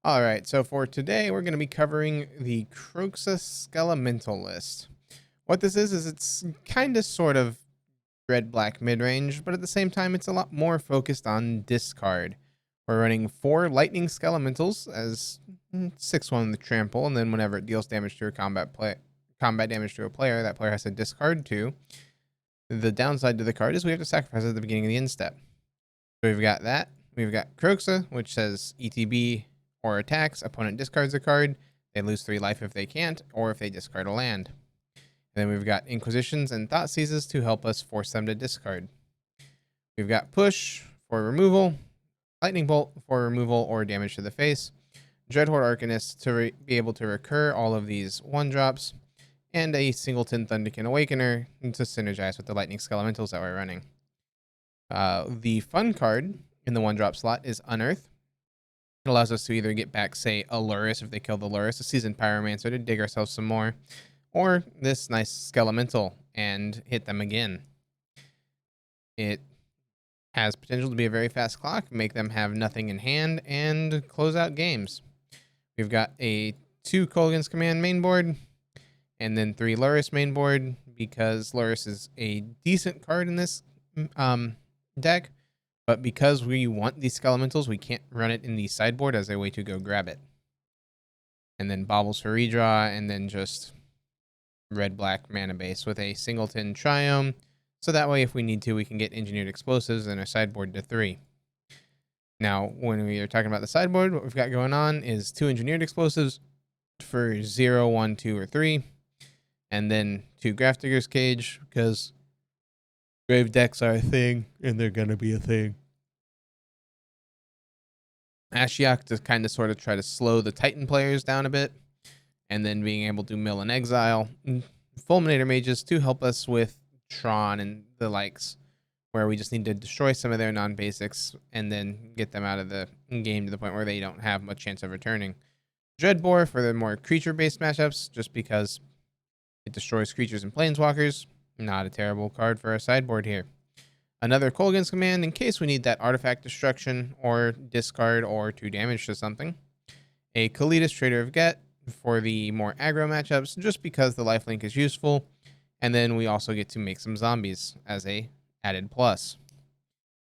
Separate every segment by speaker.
Speaker 1: All right, so for today, we're going to be covering the Kroxa Skelemental list. What this is it's kind of sort of red-black mid-range, but at the same time, it's a lot more focused on discard. We're running 4 lightning Skelementals as 6-1 in the trample, and then whenever it deals damage to a combat damage to a player, that player has to discard 2. The downside to the card is we have to sacrifice it at the beginning of the end step. So we've got that. We've got Kroxa, which says ETB or attacks, opponent discards a card, they lose 3 life if they can't, or if they discard a land. And then we've got Inquisitions and Thought Seizes to help us force them to discard. We've got Push for removal, Lightning Bolt for removal or damage to the face, Dreadhorde Arcanist to be able to recur all of these 1-drops, and a Singleton Thunderkin Awakener to synergize with the Lightning Skelementals that we're running. The fun card in the 1-drop slot is Unearth. It allows us to either get back, say, a Lurrus if they kill the Lurrus, a Seasoned Pyromancer to dig ourselves some more, or this nice Skelemental and hit them again. It has potential to be a very fast clock, make them have nothing in hand, and close out games. We've got a 2 Kolaghan's Command mainboard, and then 3 Lurrus mainboard, because Lurrus is a decent card in this deck. But because we want these Skelementals, we can't run it in the sideboard as a way to go grab it. And then Baubles for redraw, and then just red-black mana base with a Singleton Triome. So that way, if we need to, we can get Engineered Explosives and our sideboard to 3. Now, when we are talking about the sideboard, what we've got going on is 2 Engineered Explosives for 0, 1, 2, or 3. And then 2 Grafdigger's Cage, because grave decks are a thing, and they're going to be a thing. Ashiok to kind of sort of try to slow the Titan players down a bit, and then being able to mill and exile. Fulminator Mages to help us with Tron and the likes, where we just need to destroy some of their non-basics and then get them out of the game to the point where they don't have much chance of returning. Dreadbore for the more creature-based matchups, just because it destroys creatures and planeswalkers. Not a terrible card for our sideboard here. Another Kolaghan's Command in case we need that artifact destruction or discard or 2 damage to something. A Kalidas Trader of Get for the more aggro matchups, just because the lifelink is useful. And then we also get to make some zombies as a added plus.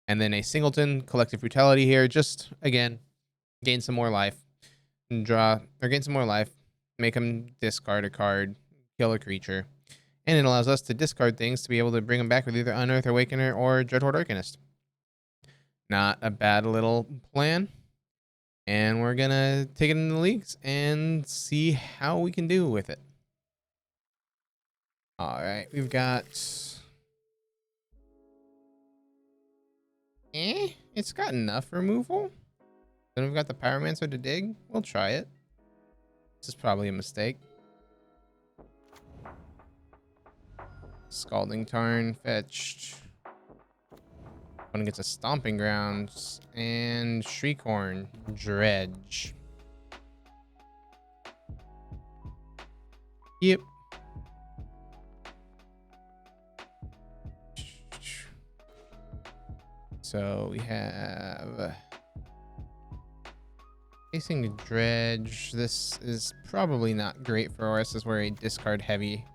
Speaker 1: And then a Singleton Collective Brutality here, just again, gain some more life. Gain some more life, make them discard a card, kill a creature. And it allows us to discard things to be able to bring them back with either Unearth, Awakener, or Dreadhorde Arcanist. Not a bad little plan. And we're going to take it into the leagues and see how we can do with it. All right, we've got... It's got enough removal. Then we've got the Pyromancer to dig. We'll try it. This is probably a mistake. Scalding Tarn fetched. One gets a Stomping Grounds and Shriekhorn Dredge. Yep. So we have facing a Dredge. This is probably not great for us as we're a discard heavy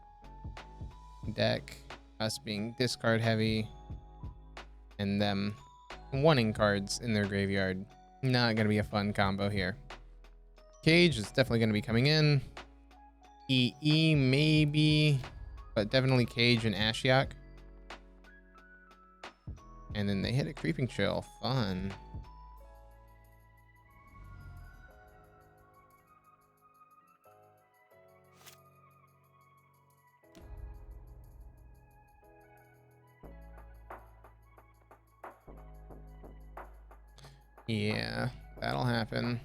Speaker 1: deck, us being discard heavy and them wanting cards in their graveyard. Not gonna be a fun combo here. Cage is definitely gonna be coming in. EE maybe, but definitely Cage and Ashiok. And then they hit a Creeping Trail. Fun. Yeah, that'll happen.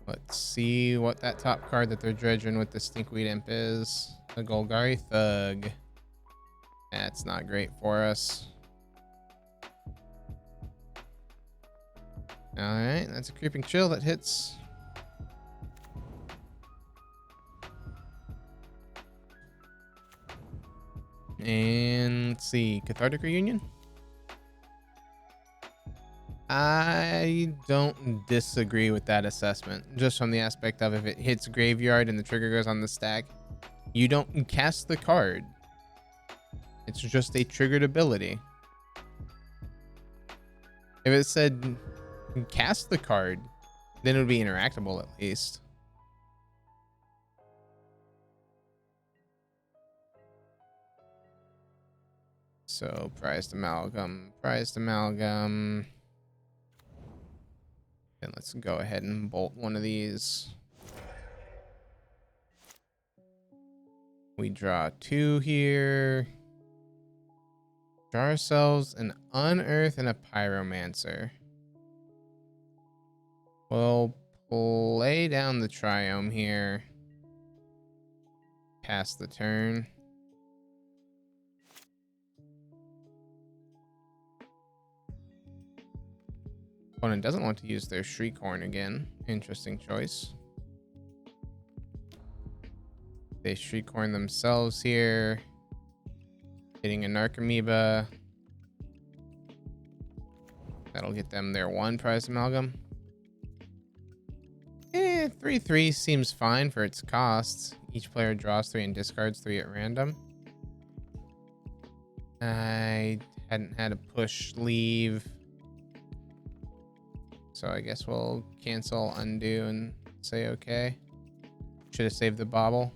Speaker 1: Let's see what that top card that they're dredging with the Stinkweed Imp is. A Golgari Thug. That's not great for us. Alright, that's a Creeping Chill that hits. And let's see, Cathartic Reunion? I don't disagree with that assessment, just from the aspect of if it hits graveyard and the trigger goes on the stack, you don't cast the card. It's just a triggered ability. If it said cast the card, then it would be interactable at least. So prized amalgam. Then let's go ahead and bolt one of these. We draw 2 here. Draw ourselves an unearth and a pyromancer. We'll play down the triome here. Pass the turn. Opponent doesn't want to use their Shriekhorn again. Interesting choice. They Shriekhorn themselves here. Hitting a Narcomoeba. That'll get them their 1 prized amalgam. 3/3 seems fine for its costs. Each player draws 3 and discards 3 at random. I hadn't had a push leave. So I guess we'll cancel, undo, and say okay. Should have saved the bauble.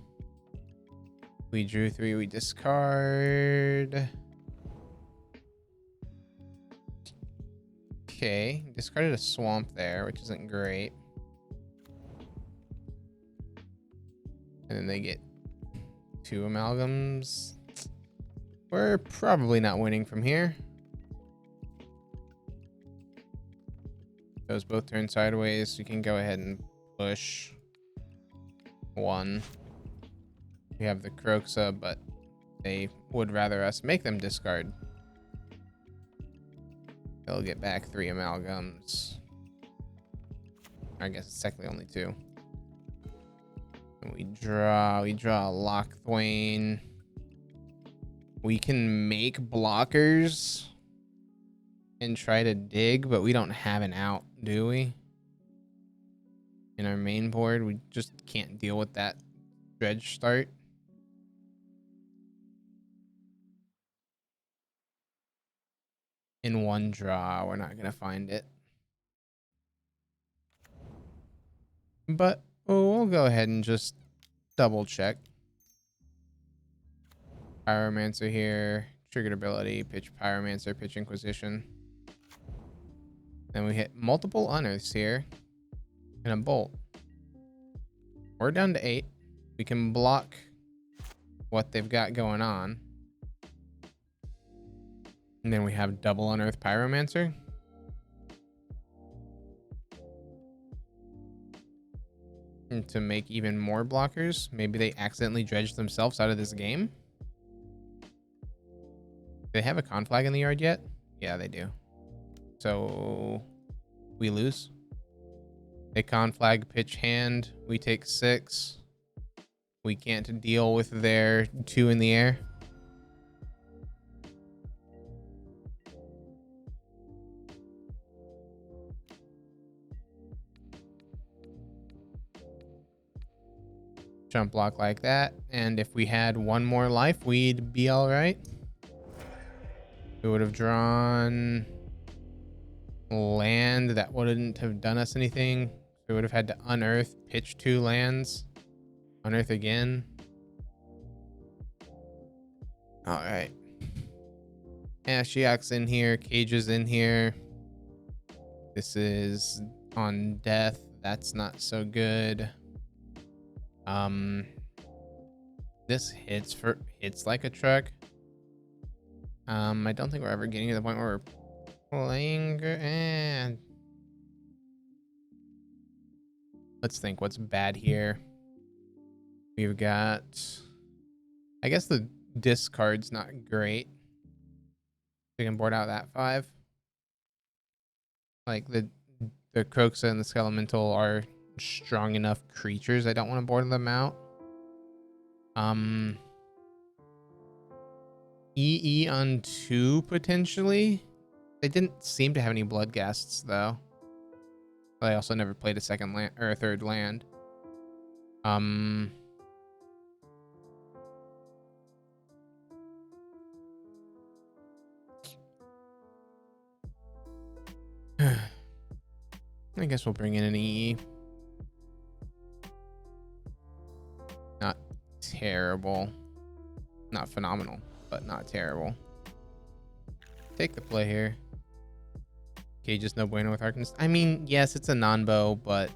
Speaker 1: We drew 3, we discard. Okay, discarded a swamp there, which isn't great. And then they get 2 amalgams. We're probably not winning from here. Those both turn sideways. So you can go ahead and push 1. We have the Kroxa, but they would rather us make them discard. They'll get back 3 amalgams. I guess it's technically only 2. And we draw Lockthwain. We can make blockers and try to dig, but we don't have an out, do we? In our main board, we just can't deal with that dredge start. In 1 draw, we're not gonna find it. But we'll go ahead and just double check. Pyromancer here, triggered ability, pitch Pyromancer, pitch Inquisition. Then we hit multiple unearths here and a bolt. We're down to 8. We can block what they've got going on. And then we have double unearth Pyromancer. And to make even more blockers, maybe they accidentally dredged themselves out of this game. Do they have a conflag in the yard yet? Yeah, they do. So we lose. They conflag, pitch hand. We take 6. We can't deal with their 2 in the air. Jump block like that. And if we had 1 more life, we'd be all right. We would have drawn land that wouldn't have done us anything. We would have had to unearth, pitch 2 lands, unearth again. All right. Ashiok's in here, Cage's in here. This is on death. That's not so good. This hits like a truck. I don't think we're ever getting to the point where we're playing. Let's think what's bad here. We've got, I guess the discard's not great. We can board out that 5. Like the Kroxa and the Skelemental are strong enough creatures. I don't want to board them out. EE on 2 potentially. They didn't seem to have any blood ghasts though. I also never played a second land or a third land. I guess we'll bring in an EE. Not terrible. Not phenomenal, but not terrible. Take the play here. Cage is no bueno with Arcanist. I mean, yes, it's a non-bow, but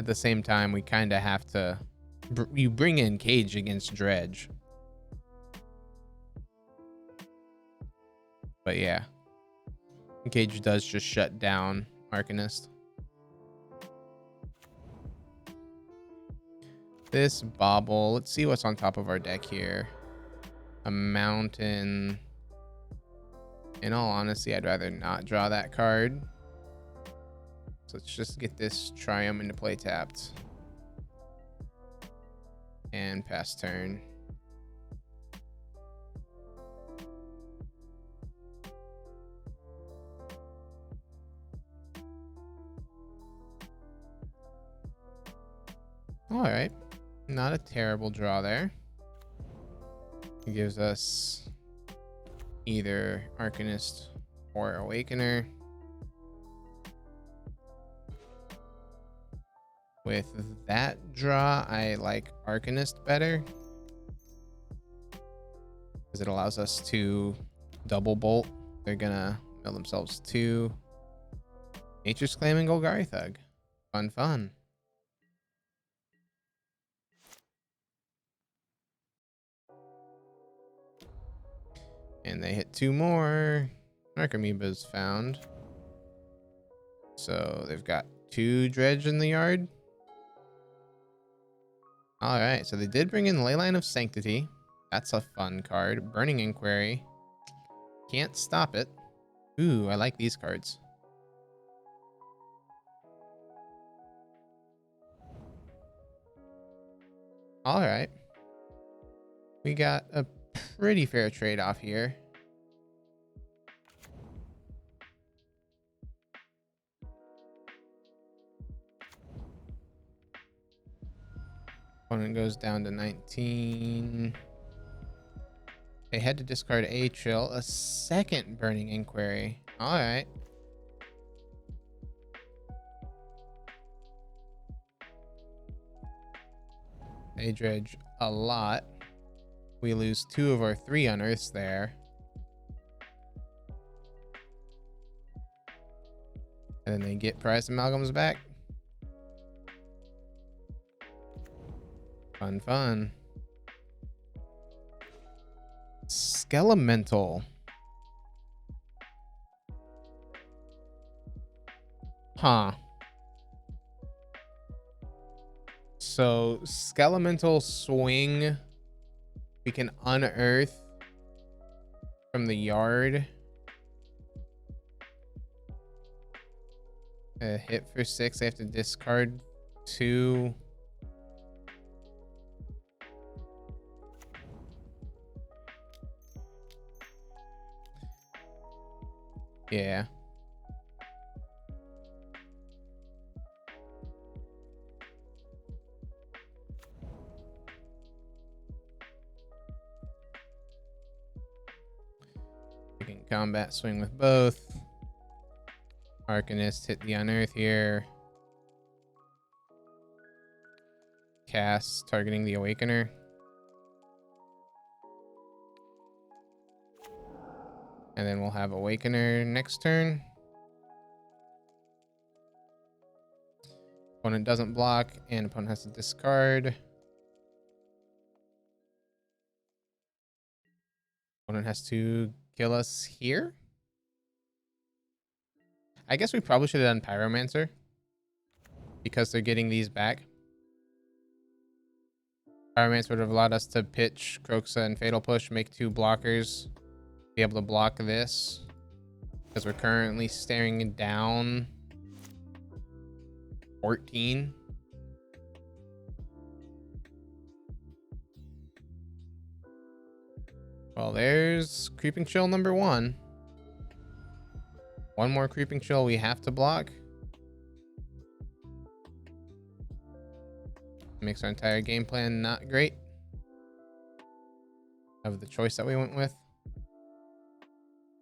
Speaker 1: at the same time, we kind of have to... You bring in Cage against Dredge. But yeah. Cage does just shut down Arcanist. This bauble. Let's see what's on top of our deck here. A mountain. In all honesty, I'd rather not draw that card. So let's just get this Triumph into play tapped. And pass turn. Alright. Not a terrible draw there. It gives us either Arcanist or Awakener. With that draw, I like Arcanist better, because it allows us to double bolt. They're gonna mill themselves 2. Nature's Claim and Golgari Thug. Fun, fun. And they hit 2 more. Narcomoebas found. So they've got 2 Dredge in the yard. Alright, so they did bring in Leyline of Sanctity. That's a fun card. Burning Inquiry. Can't stop it. Ooh, I like these cards. Alright. We got a pretty fair trade-off here. Opponent goes down to 19. They had to discard a Chill, a second Burning Inquiry. Alright. They dredge a lot. We lose 2 of our 3 unearths there. And then they get prized amalgams back. Fun, fun. Skelemental. Huh. So, Skelemental swing. We can unearth from the yard. Hit for 6. They have to discard 2. Yeah. We can combat swing with both. Arcanist hit the unearth here. Cast targeting the Awakener. And then we'll have Awakener next turn. Opponent doesn't block, and opponent has to discard. Opponent has to kill us here. I guess we probably should have done Pyromancer, because they're getting these back. Pyromancer would have allowed us to pitch Kroxa and Fatal Push, make 2 blockers, be able to block this, because we're currently staring down 14. Well, there's Creeping Chill number 1. one more creeping chill we have to block. Makes our entire game plan not great. Of the choice that we went with.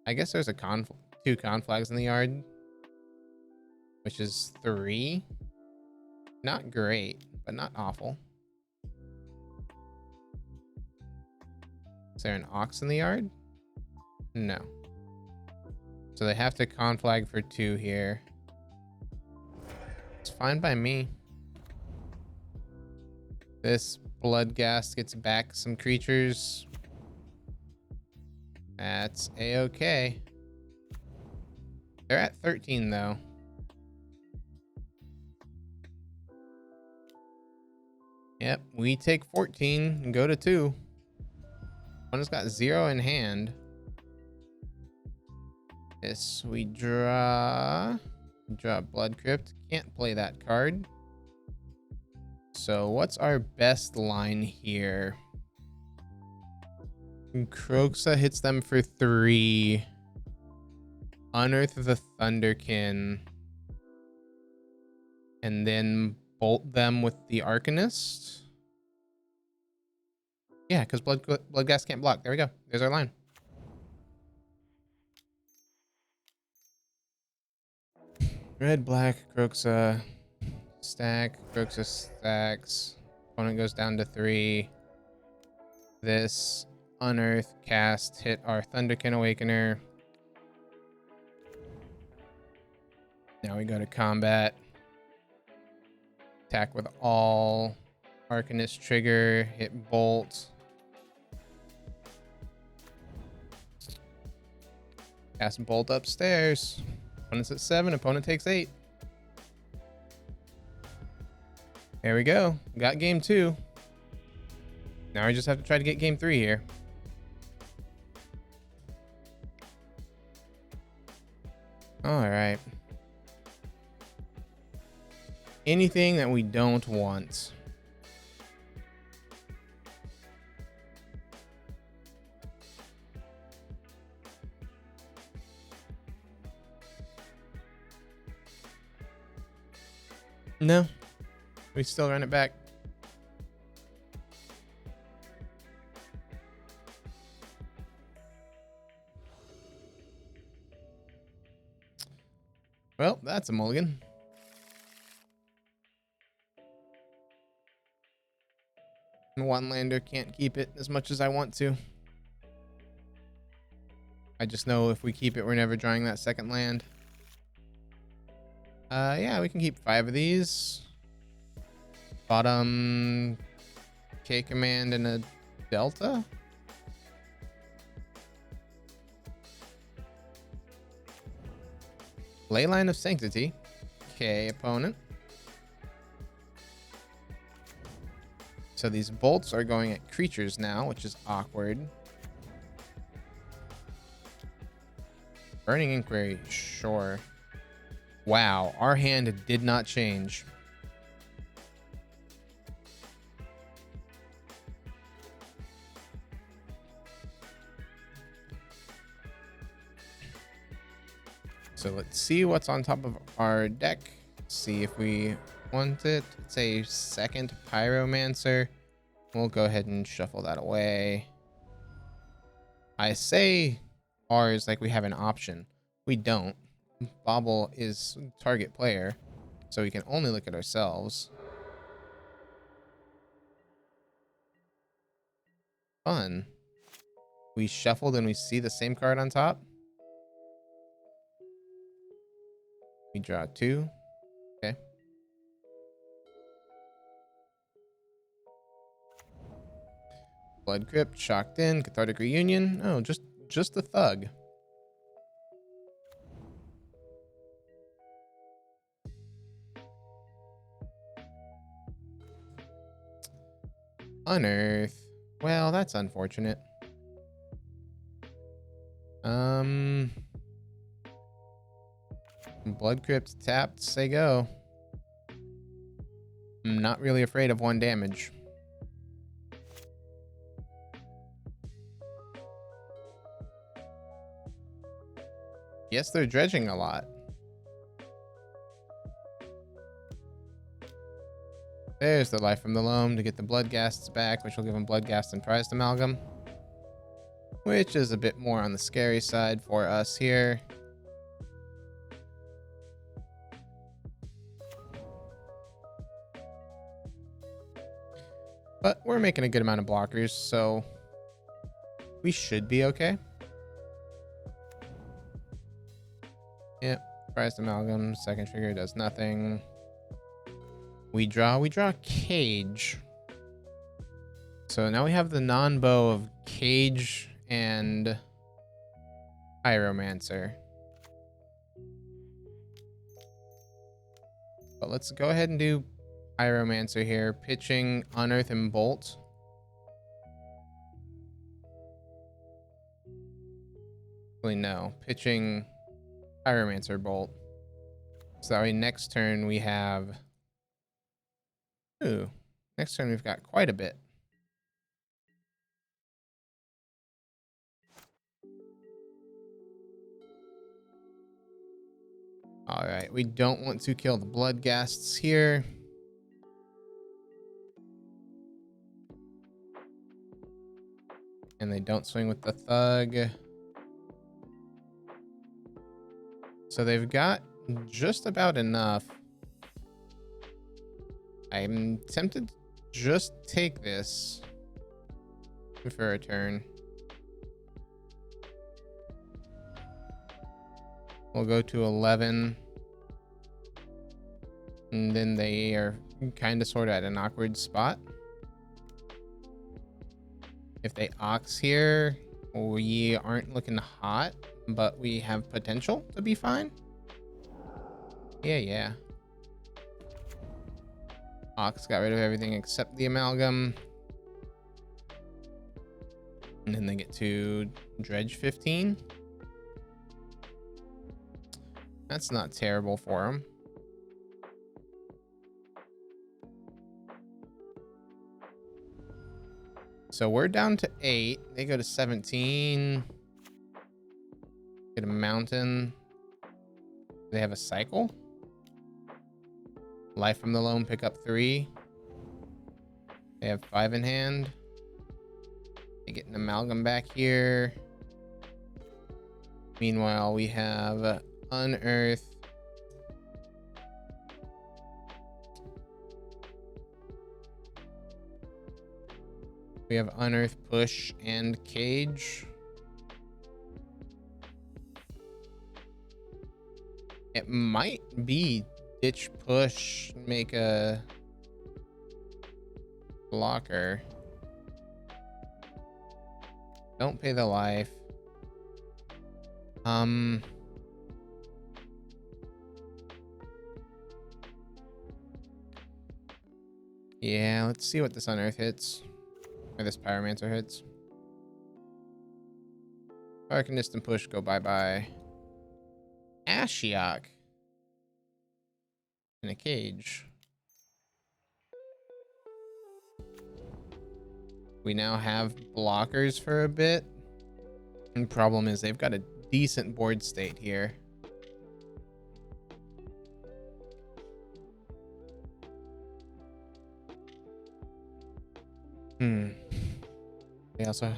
Speaker 1: I guess there's a two conflags in the yard, which is 3. Not great, but not awful. Is there an ox in the yard? No. So they have to conflag for 2 here. It's fine by me. This bloodghast gets back some creatures. That's a-okay. They're at 13 though. Yep, we take 14 and go to 2. One has got 0 in hand. This we draw. Draw Blood Crypt. Can't play that card. So what's our best line here? Kroxa hits them for 3. Unearth the Thunderkin. And then bolt them with the Arcanist. Yeah, because Bloodghast can't block. There we go. There's our line. Red, black, Kroxa, stack, Kroxa stacks. Opponent goes down to 3. This unearth cast hit our Thunderkin Awakener. Now we go to combat. Attack with all. Arcanist trigger, hit bolt. Cast bolt upstairs. Opponent's at 7, opponent takes 8. There we go. Got game 2. Now I just have to try to get game 3 here. All right. Anything that we don't want. No, we still run it back. Well, that's a mulligan. One lander can't keep it as much as I want to. I just know if we keep it, we're never drawing that second land. Yeah, we can keep 5 of these. Bottom K command and a delta. Leyline of Sanctity. Okay, opponent. So these bolts are going at creatures now, which is awkward. Burning Inquiry, sure. Wow, our hand did not change. So let's see what's on top of our deck. See if we want it. It's a second Pyromancer. We'll go ahead and shuffle that away. I say ours like we have an option. We don't. Bobble is target player, so we can only look at ourselves. Fun. We shuffled and we see the same card on top. We draw 2. Okay. Blood Crypt, shocked in, Cathartic Reunion. Oh, just the thug. Unearth. Well, that's unfortunate. Blood Crypt tapped, say go. I'm not really afraid of 1 damage. Yes, they're dredging a lot. There's the life from the loam to get the blood ghasts back, which will give them blood ghast and prized amalgam, which is a bit more on the scary side for us here. But we're making a good amount of blockers, so we should be okay. Yep, prized amalgam, second trigger does nothing. We draw cage. So now we have the non-bow of cage and pyromancer. But let's go ahead and do pyromancer here, pitching unearth and bolt. Actually, no, pitching pyromancer bolt. So that way next turn we have... Ooh, next turn we've got quite a bit. All right, we don't want to kill the blood ghasts here. And they don't swing with the thug. So they've got just about enough. I'm tempted to just take this for a turn. We'll go to 11. And then they are kind of sort of at an awkward spot. If they ox here, we aren't looking hot, but we have potential to be fine. Yeah. Ox got rid of everything except the amalgam. And then they get to dredge 15. That's not terrible for them. So we're down to 8. They go to 17. Get a mountain. They have a cycle. Life from the loam, pick up 3. They have 5 in hand. They get an amalgam back here. Meanwhile, we have unearth. We have unearth, push, and cage. It might be ditch, push, make a blocker. Don't pay the life. Yeah, let's see what this unearth hits. Or this pyromancer hits. Arcanist and push go bye-bye. Ashiok. In a cage. We now have blockers for a bit. And problem is they've got a decent board state here. They also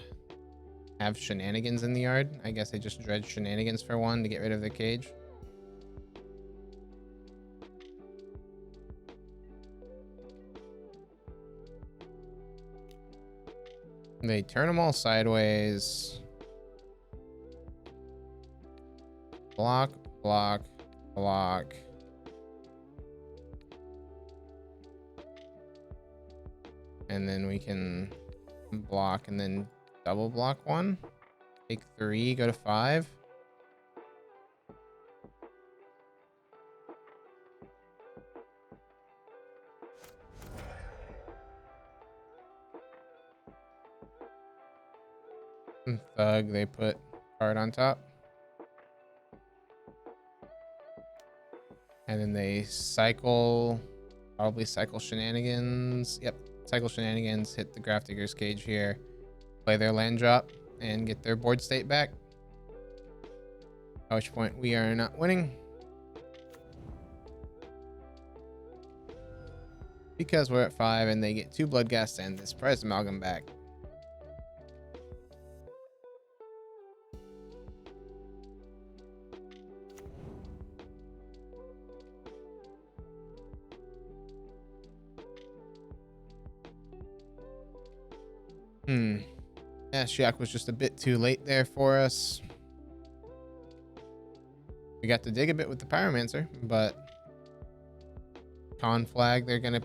Speaker 1: have shenanigans in the yard. I guess they just dredge shenanigans for 1 to get rid of the cage. They turn them all sideways. Block, block, block. And then we can block and then double block 1. Take 3, go to 5. Thug, they put card on top. And then they cycle, probably cycle shenanigans. Yep, cycle shenanigans, hit the Grafdigger's cage here, play their land drop, and get their board state back. At which point we are not winning. Because we're at 5 and they get 2 blood gas and this prize amalgam back. Yeah, Shiak was just a bit too late there for us. We got to dig a bit with the Pyromancer, but con flag, they're gonna...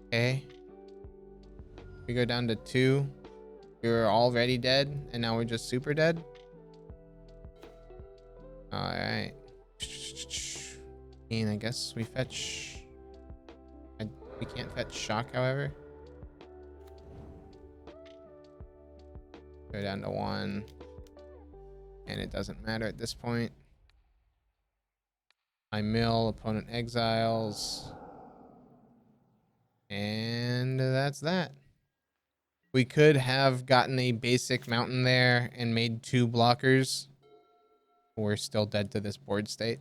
Speaker 1: Okay. We go down to 2. We were already dead, and now we're just super dead. Alright. And I guess we fetch... we can't fetch shock, however. Go down to 1. And it doesn't matter at this point. I mill, opponent exiles. And that's that. We could have gotten a basic mountain there and made 2 blockers. We're still dead to this board state.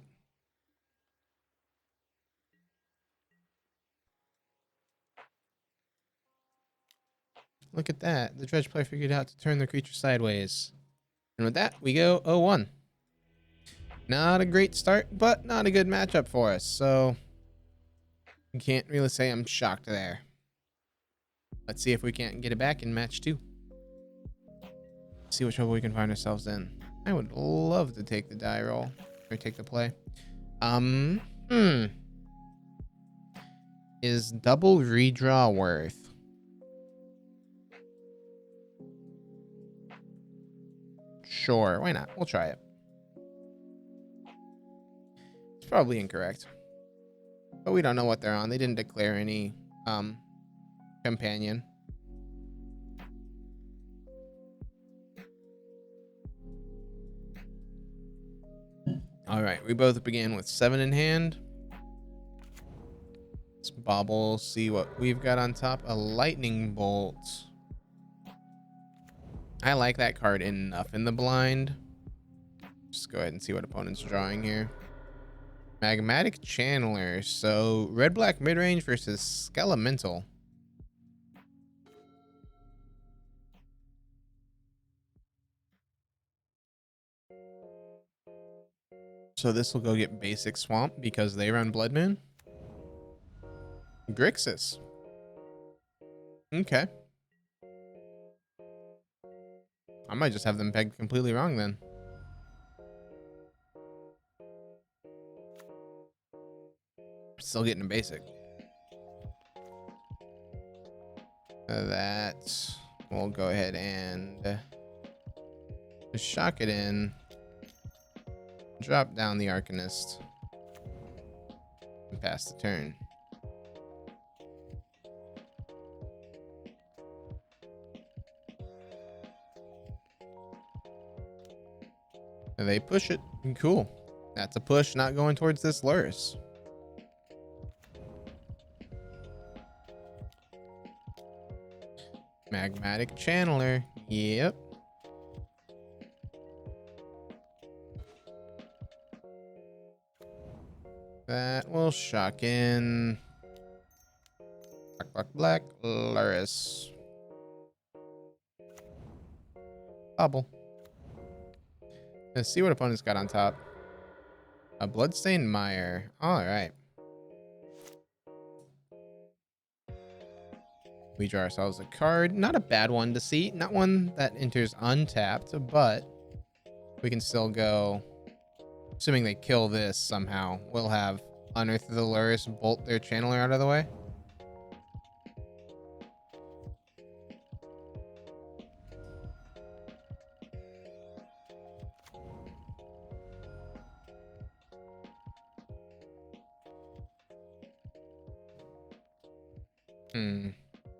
Speaker 1: Look at that. The dredge player figured out to turn their creature sideways. And with that, we go 0-1. Not a great start, but not a good matchup for us. So you can't really say I'm shocked there. Let's see if we can't get it back in match 2. See what trouble we can find ourselves in. I would love to take the die roll or take the play. Is double redraw worth? Sure, why not? We'll try it. It's probably incorrect. But we don't know what they're on. They didn't declare any companion. All right, we both began with 7 in hand. Let's bobble, see what we've got on top. A lightning bolt. I like that card enough in the blind. Just go ahead and see what opponent's drawing here. Magmatic Channeler. So red-black midrange versus Skelemental. So this will go get basic Swamp because they run Blood Moon. Grixis. Okay. I might just have them pegged completely wrong then. Still getting a basic. That we'll go ahead and just shock it in. Drop down the Arcanist. And pass the turn. And they push it. Cool. That's a push not going towards this Lurrus. Magmatic Channeler. Yep. That will shock in. Black, black, black. Lurrus. Bubble. Let's see what opponent's got on top. A Bloodstained Mire. Alright. We draw ourselves a card. Not a bad one to see. Not one that enters untapped, but we can still go. Assuming they kill this somehow, we'll have Unearth the Lurrus, bolt their Channeler out of the way.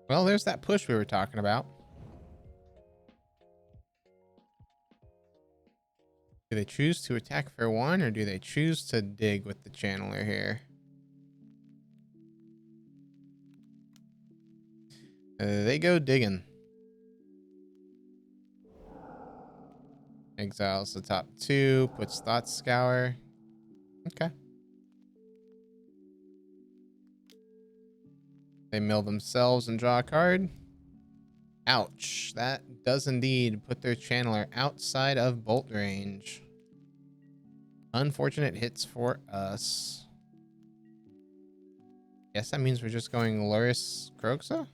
Speaker 1: Well, there's that push we were talking about. Do they choose to attack for 1 or do they choose to dig with the Channeler here? They go digging. Exiles the top 2, puts Thought Scour. Okay. They mill themselves and draw a card. Ouch. That does indeed put their channeler outside of bolt range. Unfortunate hits for us. Guess that means we're just going Luris Kroxa?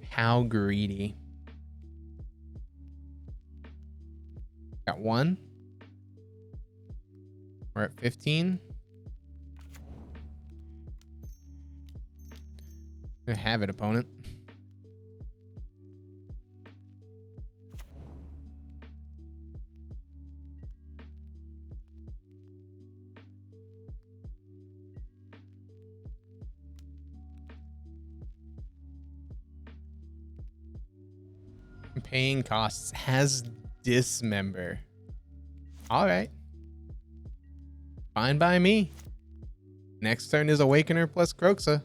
Speaker 1: How greedy. Got 1. We're at 15. Good have it, opponent. Paying costs has dismember. All right. Fine by me. Next turn is Awakener plus Kroxa.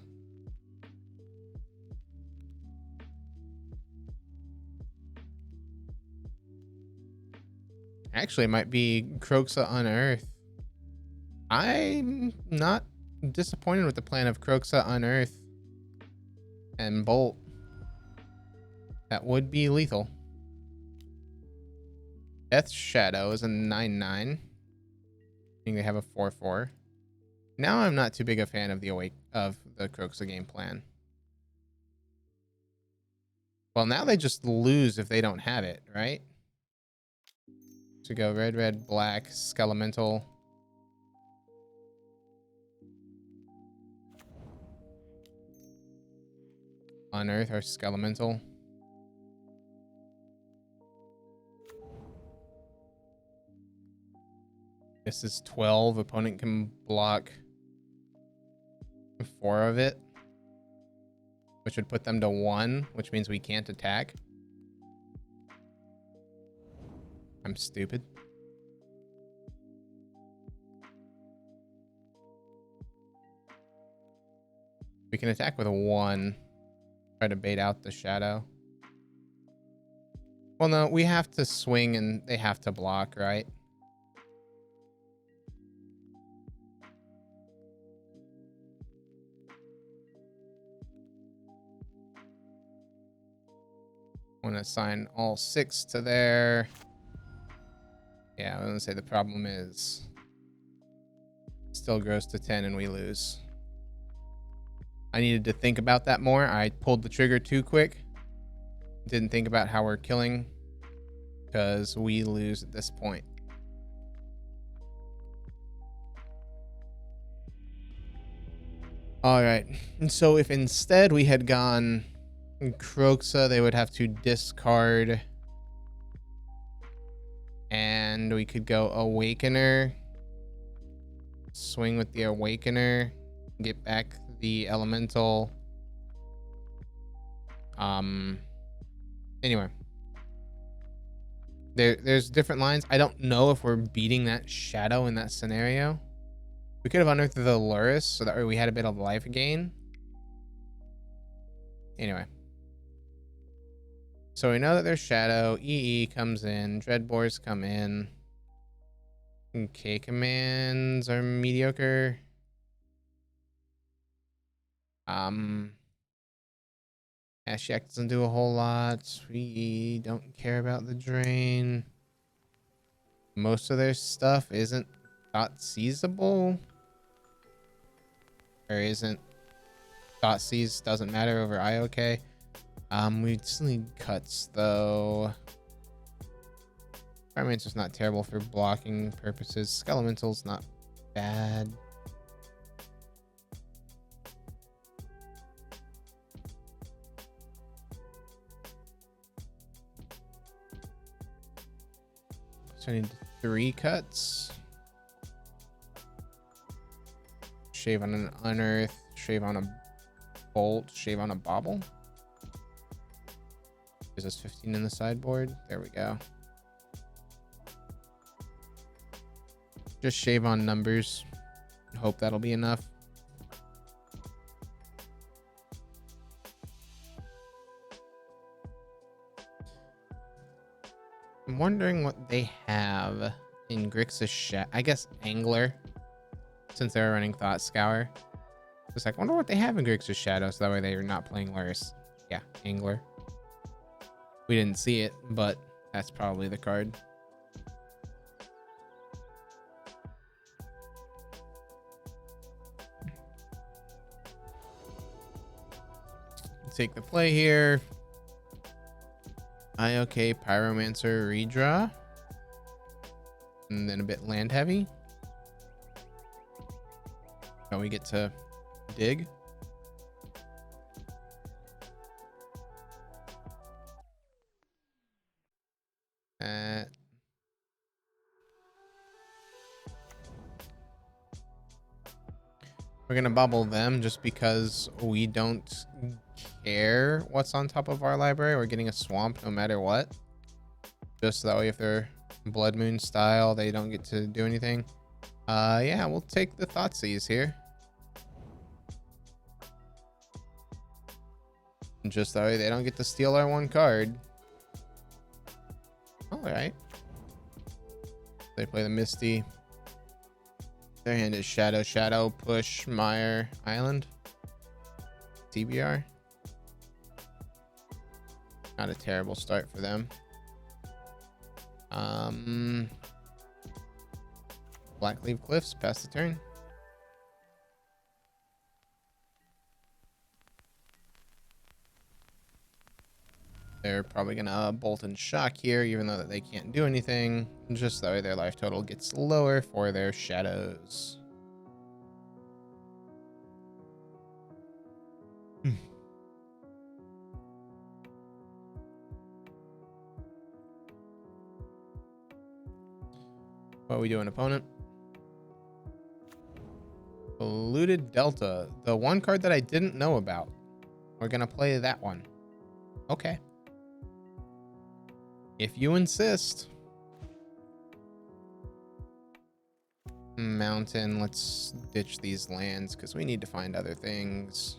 Speaker 1: Actually, it might be Kroxa unearth. I'm not disappointed with the plan of Kroxa unearth and Bolt. That would be lethal. Death's Shadow is a 9/9. I think they have a 4/4. Now I'm not too big a fan of the Kroxa game plan. Well, now they just lose if they don't have it, right? So go red, red, black, Skelemental. Unearth or Skelemental. This is 12. Opponent can block 4 of it, which would put them to 1, which means we can't attack. I'm stupid. We can attack with a 1. Try to bait out the shadow. Well, no, we have to swing and they have to block, right? I want to assign all 6 to there. Yeah, I was gonna say the problem is still grows to 10 and we lose. I needed to think about that more. I pulled the trigger too quick. Didn't think about how we're killing because we lose at this point. All right. And so if instead we had gone Kroxa, they would have to discard and we could go Awakener, swing with the Awakener, get back the Elemental. Anyway, there's different lines. I don't know if we're beating that shadow in that scenario. We could have unearthed the Luris so that we had a bit of life gain. Anyway. So we know that there's shadow. EE comes in. Dreadbores come in. Okay, commands are mediocre. Ashiak doesn't do a whole lot. We don't care about the drain. Most of their stuff isn't thought seizable. Or isn't thought seize doesn't matter over IOK. We just need cuts though. Firemancer's not terrible for blocking purposes. Skelemental's not bad. So I need 3 cuts. Shave on an unearth, shave on a bolt, shave on a bauble. Is this 15 in the sideboard? There we go. Just shave on numbers. Hope that'll be enough. I'm wondering what they have in Grixis Shadow. I guess Angler, since they're running Thought Scour. It's like, I wonder what they have in Grixis Shadow, so that way they're not playing Luris. Yeah, Angler. We didn't see it, but that's probably the card. Take the play here. Okay, Pyromancer redraw. And then a bit land heavy. Now we get to dig. We're gonna bubble them just because we don't care what's on top of our library. We're getting a swamp no matter what. Just so that way if they're Blood Moon style, they don't get to do anything. Yeah, we'll take the Thoughtseize here. Just that way they don't get to steal our one card. Alright. They play the Misty. Their hand is Shadow, Shadow, Push, Mire, Island. TBR. Not a terrible start for them. Blackleaf Cliffs, pass the turn. They're probably gonna bolt and shock here, even though that they can't do anything. Just that way their life total gets lower for their shadows. What are we doing, opponent? Polluted Delta. The one card that I didn't know about. We're gonna play that one. Okay. If you insist. Mountain. Let's ditch these lands because we need to find other things.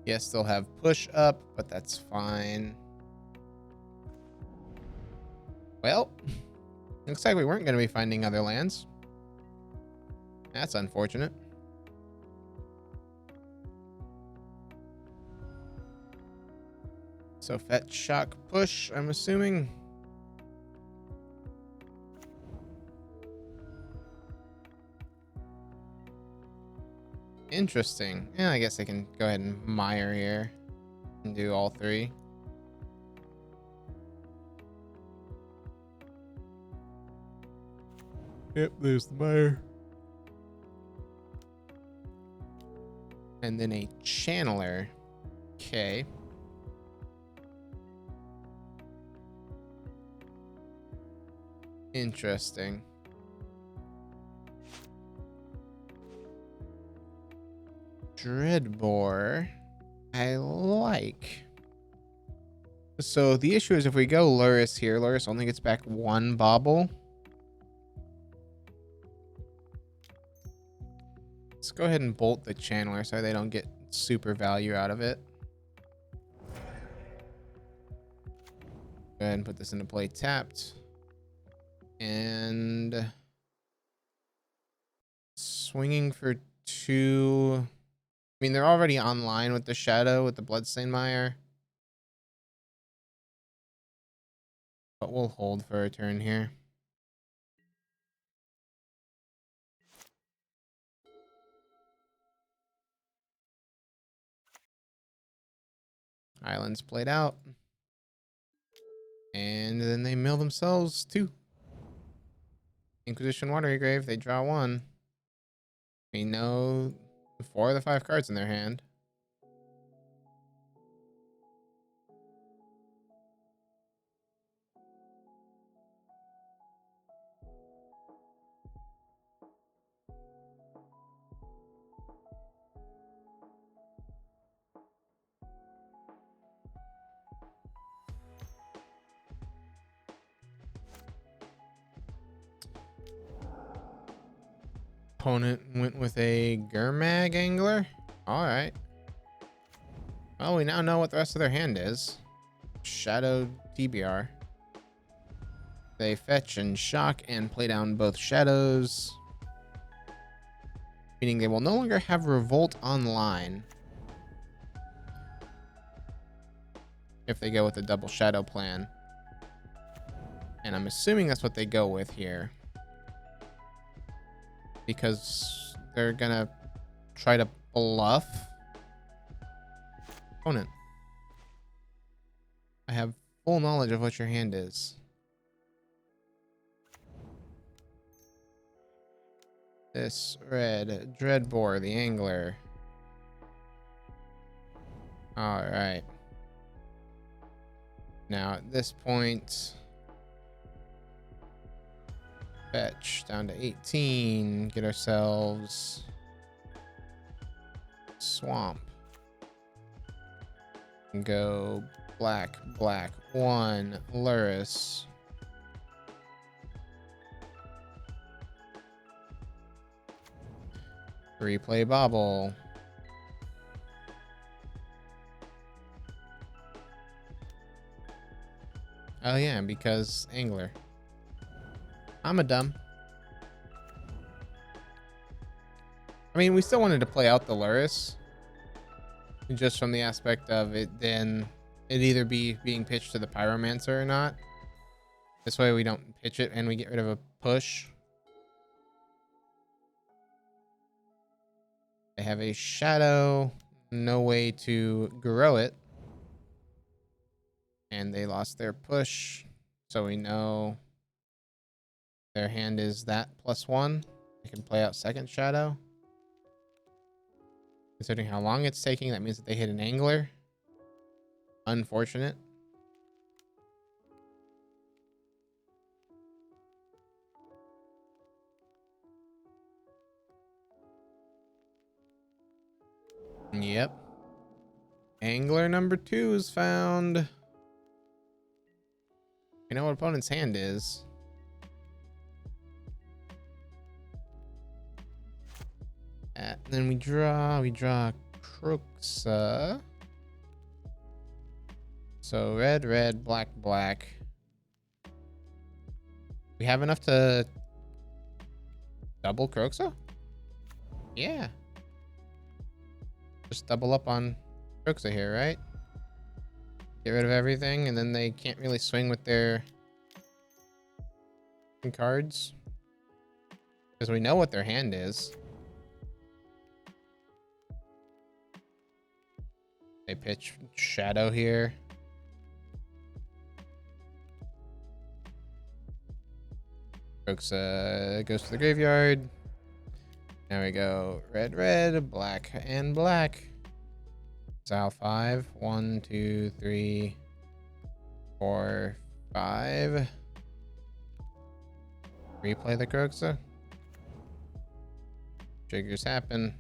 Speaker 1: Yes, they'll have push up, but that's fine. Well, looks like we weren't going to be finding other lands. That's unfortunate. So fetch, shock, push, I'm assuming. Interesting. Yeah, I guess I can go ahead and mire here and do all three. Yep, there's the mire. And then a channeler. Okay. Interesting. Dreadbore. I like. So the issue is if we go Luris here, Luris only gets back one bauble. Let's go ahead and bolt the channeler so they don't get super value out of it. Go ahead and put this into play tapped. And swinging for 2. I mean, they're already online with the Shadow, with the Bloodstained Mire. But we'll hold for a turn here. Islands played out. And then they mill themselves 2. Inquisition Watery Grave, they draw 1. We know 4 of the 5 cards in their hand. Opponent went with a Gurmag Angler. All right. Well, we now know what the rest of their hand is. shadow TBR. They fetch and shock and play down both shadows, meaning they will no longer have Revolt online if they go with the double shadow plan. And I'm assuming that's what they go with here, because they're gonna try to bluff opponent. I have full knowledge of what your hand is. This red Dreadbore, the angler. All right. Now at this point, fetch down to 18. Get ourselves swamp. And go black, black, 1, Luris. Replay Bobble. Oh yeah, because angler. I'm a dumb. I mean, we still wanted to play out the Luris, just from the aspect of it then it either be being pitched to the Pyromancer or not. This way we don't pitch it and we get rid of a push. They have a shadow, no way to grow it. And they lost their push, so we know their hand is that +1. They can play out second shadow. Considering how long it's taking, that means that they hit an angler. Unfortunate. Yep. Angler number 2 is found. You know what opponent's hand is. And then we draw Kroxa. So red, red, black, black. We have enough to double Kroxa? Yeah. Just double up on Kroxa here, right? Get rid of everything, and then they can't really swing with their cards. Because we know what their hand is. They pitch shadow here. Kroxa goes to the graveyard. Now we go red, red, black, and black. Exile 5. 1, 2, 3, 4, 5. Replay the Kroxa. Triggers happen.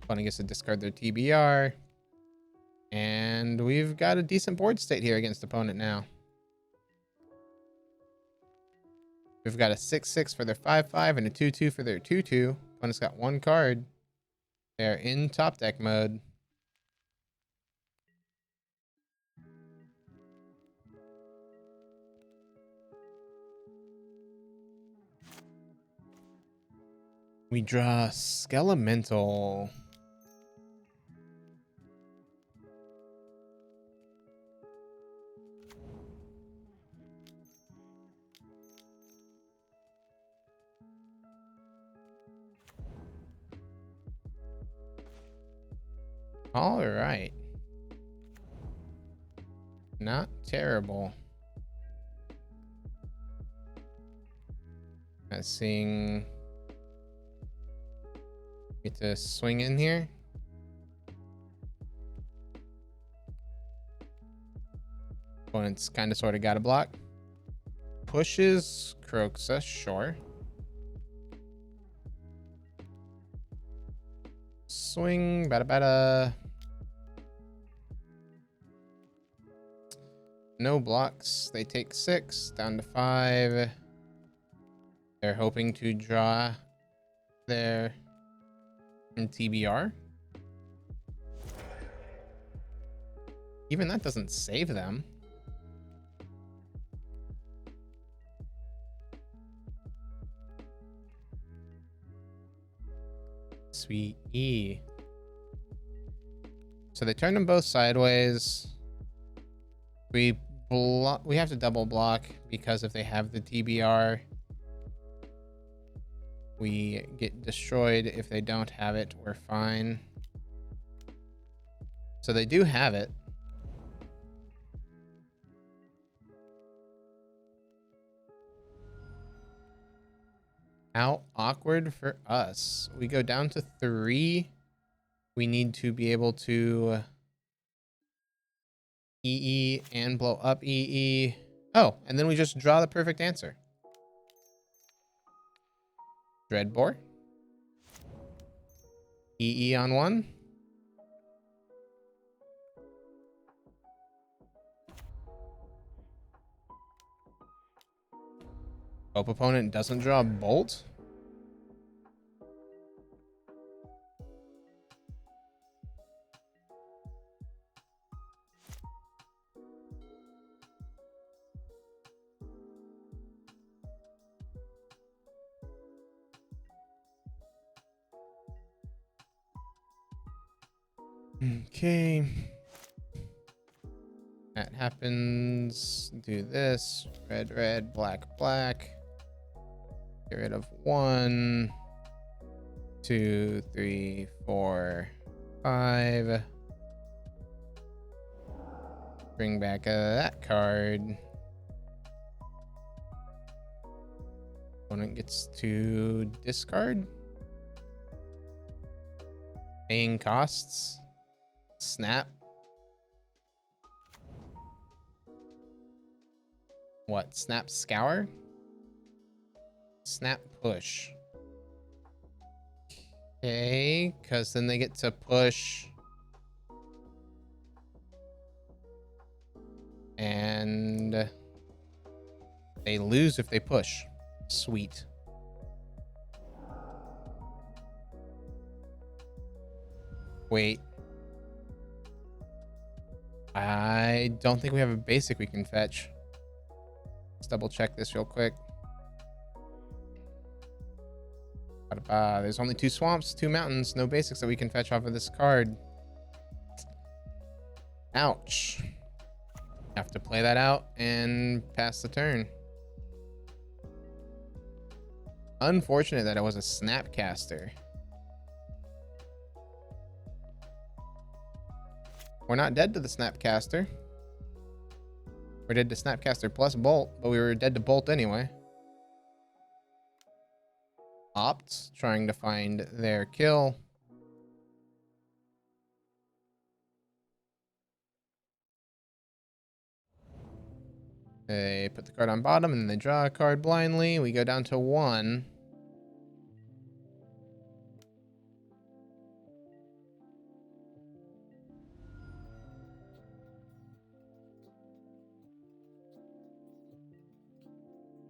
Speaker 1: Opponent gets to discard their TBR. And we've got a decent board state here against opponent now. We've got a 6/6 for their 5/5 and a 2/2 for their 2/2. Opponent's got 1 card. They're in top deck mode. We draw Skelemental. All right. Not terrible. Seeing get to swing in here. Opponent's kind of sort of got a block. Pushes Kroxa, sure. Swing, bada bada. No blocks. They take 6 down to 5. They're hoping to draw their TBR. Even that doesn't save them. Sweet E. So they turned them both sideways. We have to double block because if they have the TBR, we get destroyed. If they don't have it, we're fine. So they do have it. How awkward for us. We go down to 3. We need to be able to EE and blow up EE. Oh, and then we just draw the perfect answer. Dreadbore. EE on 1. Hope opponent doesn't draw a bolt. Okay. That happens. Do this. Red, red, black, black. Get rid of 1, 2, 3, 4, 5. Bring back that card. Opponent gets to discard. Paying costs. Snap. What? Snap scour? Snap push. Okay, because then they get to push. And they lose if they push. Sweet. Wait. I don't think we have a basic we can fetch. Let's double check this real quick. There's only 2 swamps, 2 mountains, no basics that we can fetch off of this card. Ouch. Have to play that out and pass the turn. Unfortunate that it was a Snapcaster. We're not dead to the Snapcaster. We're dead to Snapcaster plus Bolt, but we were dead to Bolt anyway. Opt, trying to find their kill. They put the card on bottom and then they draw a card blindly. We go down to 1.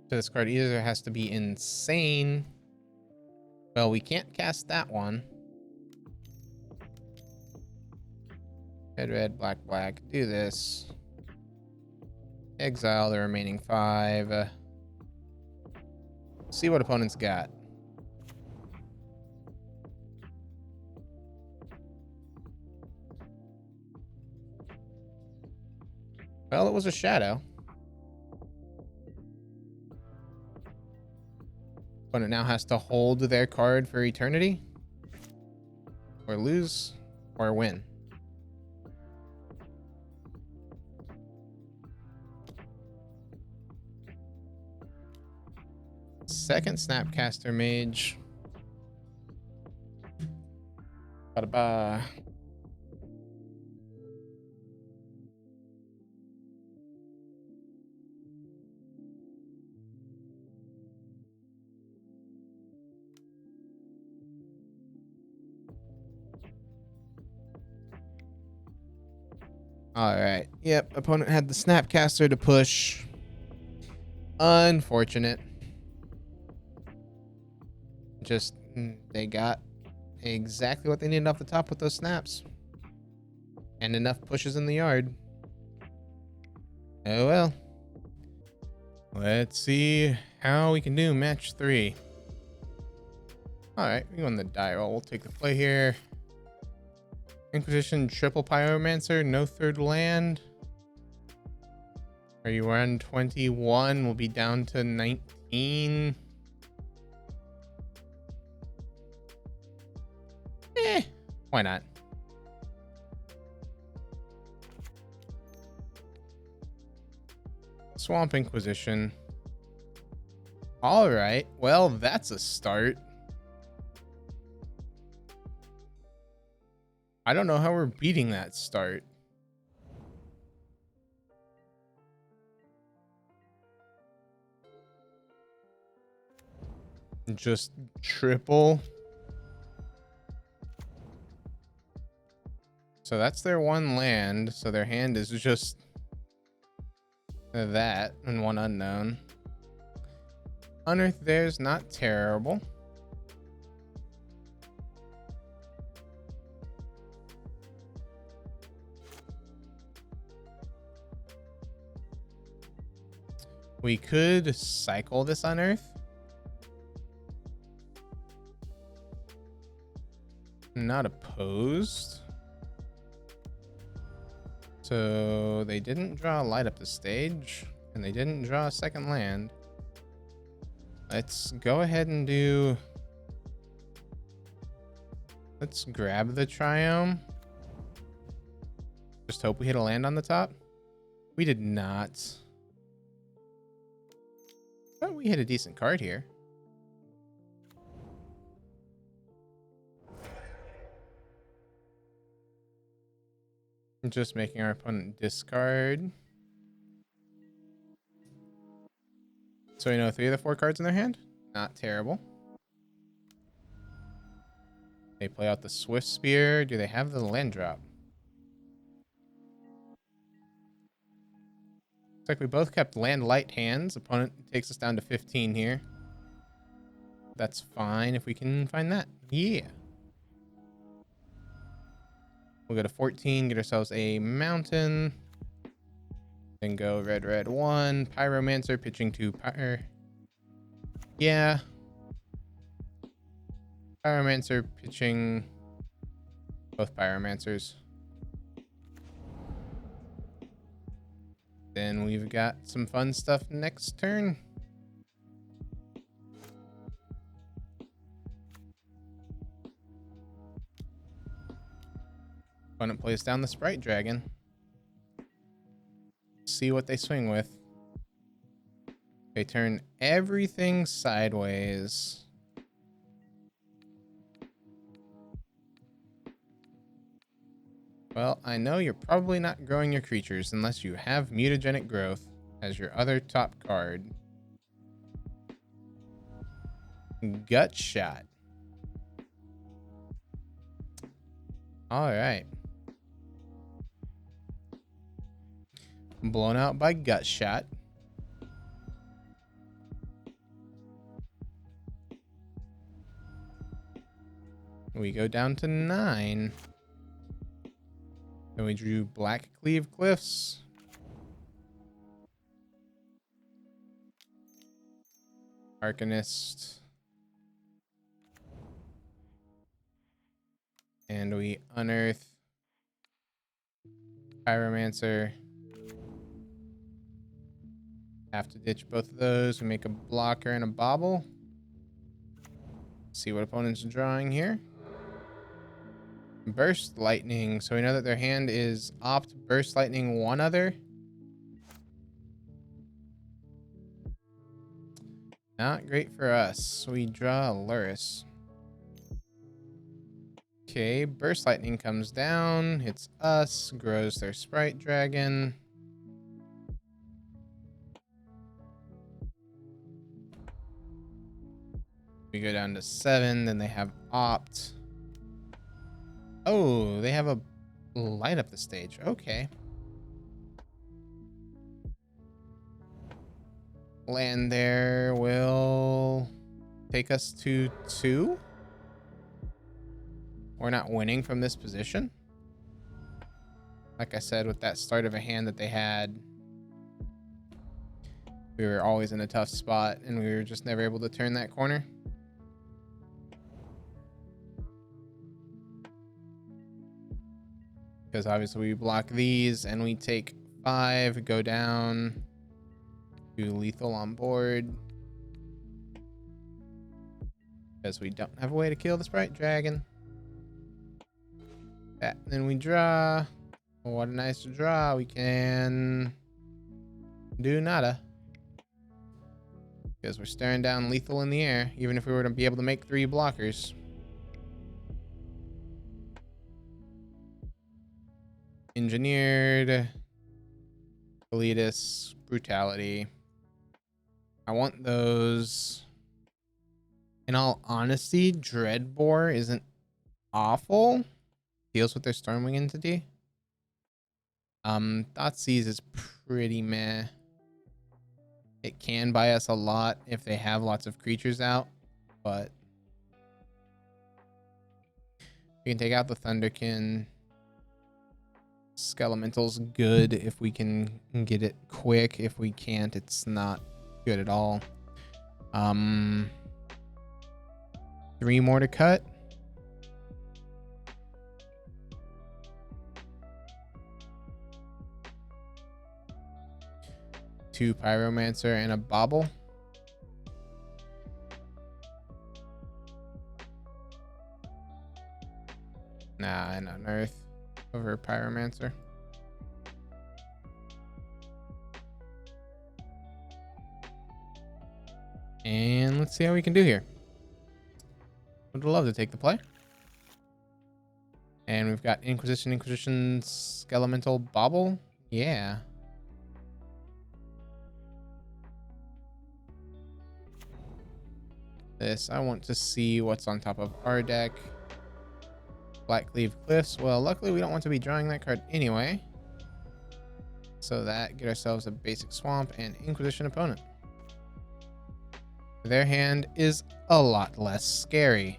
Speaker 1: So this card either has to be insane. Well, we can't cast that one. Red, red, black, black. Do this. Exile the remaining 5. See what opponent's got. Well, it was a shadow. Opponent now has to hold their card for eternity. Or lose. Or win. Second Snapcaster Mage. Ba-da-ba. All right. Yep. Opponent had the Snapcaster to push. Unfortunate. Just, they got exactly what they needed off the top with those snaps. And enough pushes in the yard. Oh well. Let's see how we can do match 3. All right, we won the die roll. We'll take the play here. Inquisition, triple pyromancer, no third land. Are you around 21? We'll be down to 19. Why not? Swamp Inquisition. All right, well, that's a start. I don't know how we're beating that start. Just triple. So that's their one land. So their hand is just that and one unknown. Unearth there's not terrible. We could cycle this unearth. Not opposed. So they didn't draw a light up the stage, and they didn't draw a second land. Let's go ahead and do... Let's grab the Triome. Just hope we hit a land on the top. We did not. But we hit a decent card here. Just making our opponent discard. So we know 3 of the 4 cards in their hand. Not terrible. They play out the Swift Spear. Do they have the land drop? Looks like we both kept land light hands. Opponent takes us down to 15 here. That's fine if we can find that. Yeah. We'll go to 14, get ourselves a mountain. Then go red, red, 1. Pyromancer pitching to Pyre. Yeah. Pyromancer pitching both Pyromancers. Then we've got some fun stuff next turn. Opponent plays down the Sprite Dragon. See what they swing with. They turn everything sideways. Well, I know you're probably not growing your creatures unless you have mutagenic growth as your other top card. Gut shot. All right. Blown out by gut shot. We go down to 9. Then we drew Black Cleave Cliffs. Arcanist. And we unearth Pyromancer. Have to ditch both of those. We make a blocker and a bobble. See what opponent's drawing here. Burst Lightning. So we know that their hand is opt Burst Lightning one other. Not great for us. We draw Luris. Okay, Burst Lightning comes down, hits us, grows their Sprite Dragon. We go down to 7, then they have opt. Oh, they have a light up the stage. Okay. Land there will take us to 2. We're not winning from this position. Like I said, with that start of a hand that they had, we were always in a tough spot and we were just never able to turn that corner. Because obviously we block these and we take 5, go down to lethal on board. Because we don't have a way to kill the Sprite Dragon. That, then we draw. What a nice draw. We can do nada. Because we're staring down lethal in the air, even if we were to be able to make 3 blockers. Engineered. Elitist. Brutality. I want those. In all honesty, Dreadbore isn't awful. Deals with their Stormwing entity. Thoughtseize is pretty meh. It can buy us a lot if they have lots of creatures out, but we can take out the Thunderkin. Skelemental's good if we can get it quick. If we can't, it's not good at all. 3 more to cut. Two Pyromancer and a Bobble. Nah, and unearth over Pyromancer. And let's see how we can do here. Would love to take the play. And we've got Inquisition, Skelemental, Bobble. Yeah. This, I want to see what's on top of our deck. Blackleaf Cliffs. Well, luckily we don't want to be drawing that card anyway. So that, get ourselves a basic Swamp and Inquisition opponent. Their hand is a lot less scary.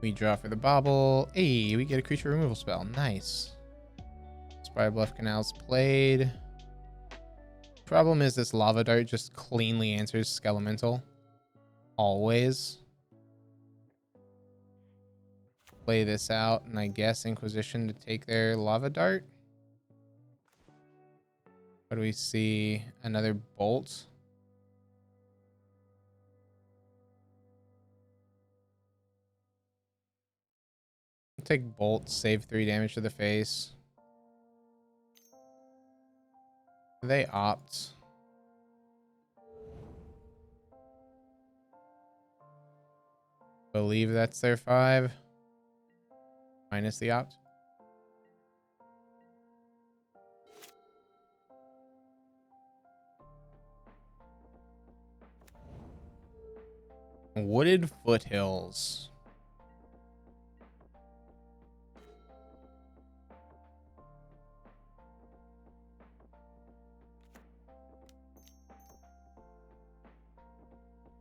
Speaker 1: We draw for the Bobble. Hey, we get a creature removal spell. Nice. Spire Bluff Canal's played. Problem is this Lava Dart just cleanly answers Skelemental. Always. Play this out, and I guess Inquisition to take their Lava Dart. What do we see? Another Bolt. Take Bolt, save 3 damage to the face. They opt. Believe that's their 5. Minus the opt. Wooded Foothills.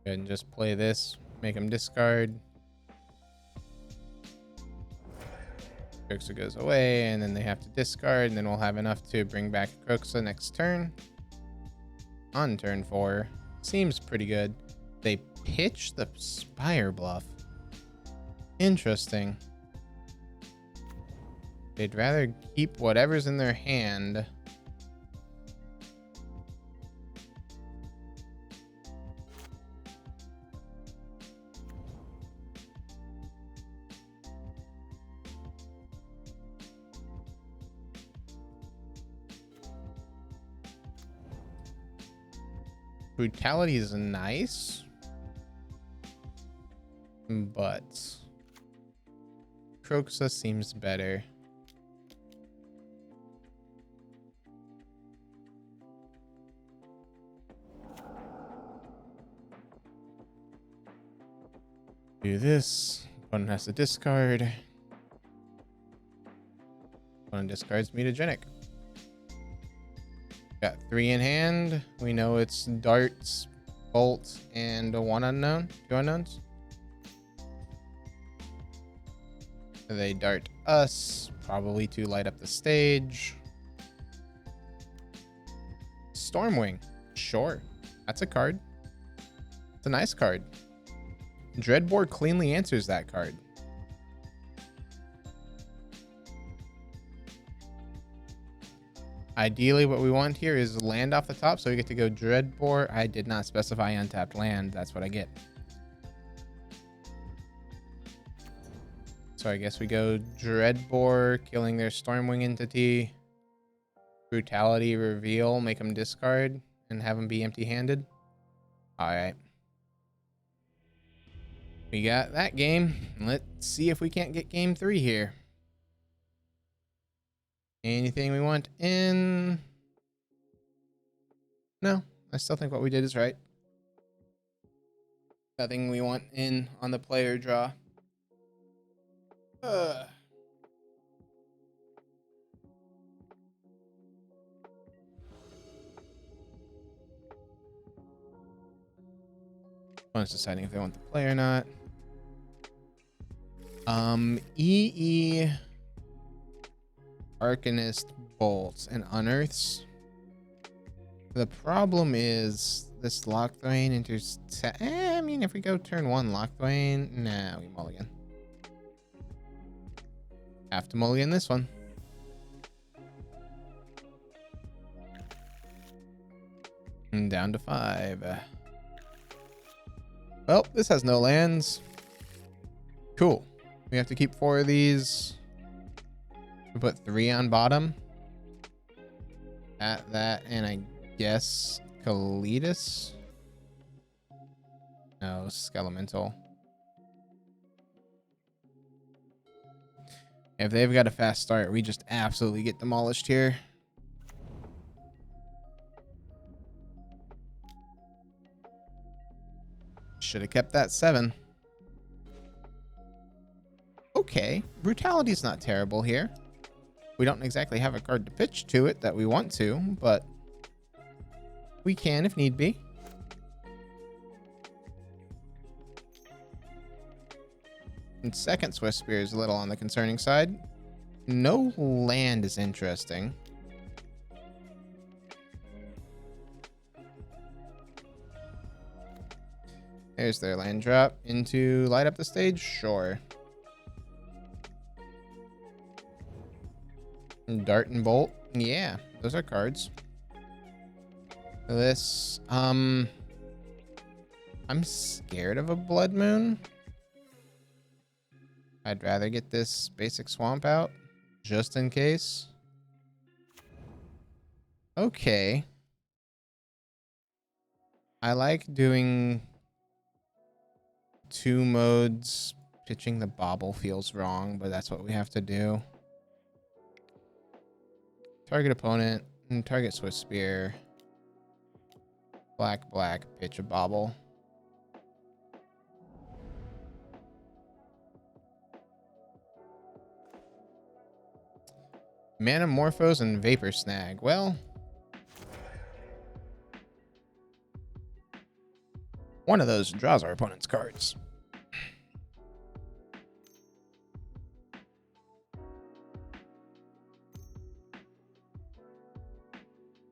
Speaker 1: Go ahead and just play this. Make them discard. Kroxa goes away, and then they have to discard, and then we'll have enough to bring back Kroxa next turn. On turn 4. Seems pretty good. They pitch the Spire Bluff. Interesting. They'd rather keep whatever's in their hand. Brutality is nice, but Kroxa seems better. Do this. Opponent has to discard. Opponent discards Mutagenic. Got 3 in hand. We know it's Darts, Bolt, and 1 unknown. 2 unknowns. They dart us, probably to light up the stage. Stormwing, sure. That's a card. It's a nice card. Dreadbore cleanly answers that card. Ideally, what we want here is land off the top, so we get to go Dreadbore. I did not specify untapped land. That's what I get. So I guess we go Dreadbore, killing their Stormwing entity. Brutality reveal, make them discard, and have them be empty-handed. Alright. We got that game. Let's see if we can't get game 3 here. Anything we want in? No, I still think what we did is right. Nothing we want in on the player draw. One's deciding if they want the play or not. EE Arcanist bolts and unearths. The problem is this Lockthwain enters. I mean, if we go turn 1 Lockthwain, nah, we mulligan. Have to mulligan this one. And down to 5. Well, this has no lands. Cool. We have to keep 4 of these. We put 3 on bottom. At that, and I guess Kalitas? No, Skelemental. If they've got a fast start, we just absolutely get demolished here. Should have kept that 7. Okay, brutality's not terrible here. We don't exactly have a card to pitch to it that we want to, but we can if need be. And second Swift Spear is a little on the concerning side. No land is interesting. There's their land drop into light up the stage. Sure. Dart and Bolt. Yeah, those are cards. This, I'm scared of a Blood Moon. I'd rather get this basic swamp out just in case. Okay. I like doing 2 modes. Pitching the Bauble feels wrong, but that's what we have to do. Target opponent and target Swift Spear. Black, black, pitch a Bauble. Manamorphose and Vapor Snag. Well, one of those draws our opponent's cards.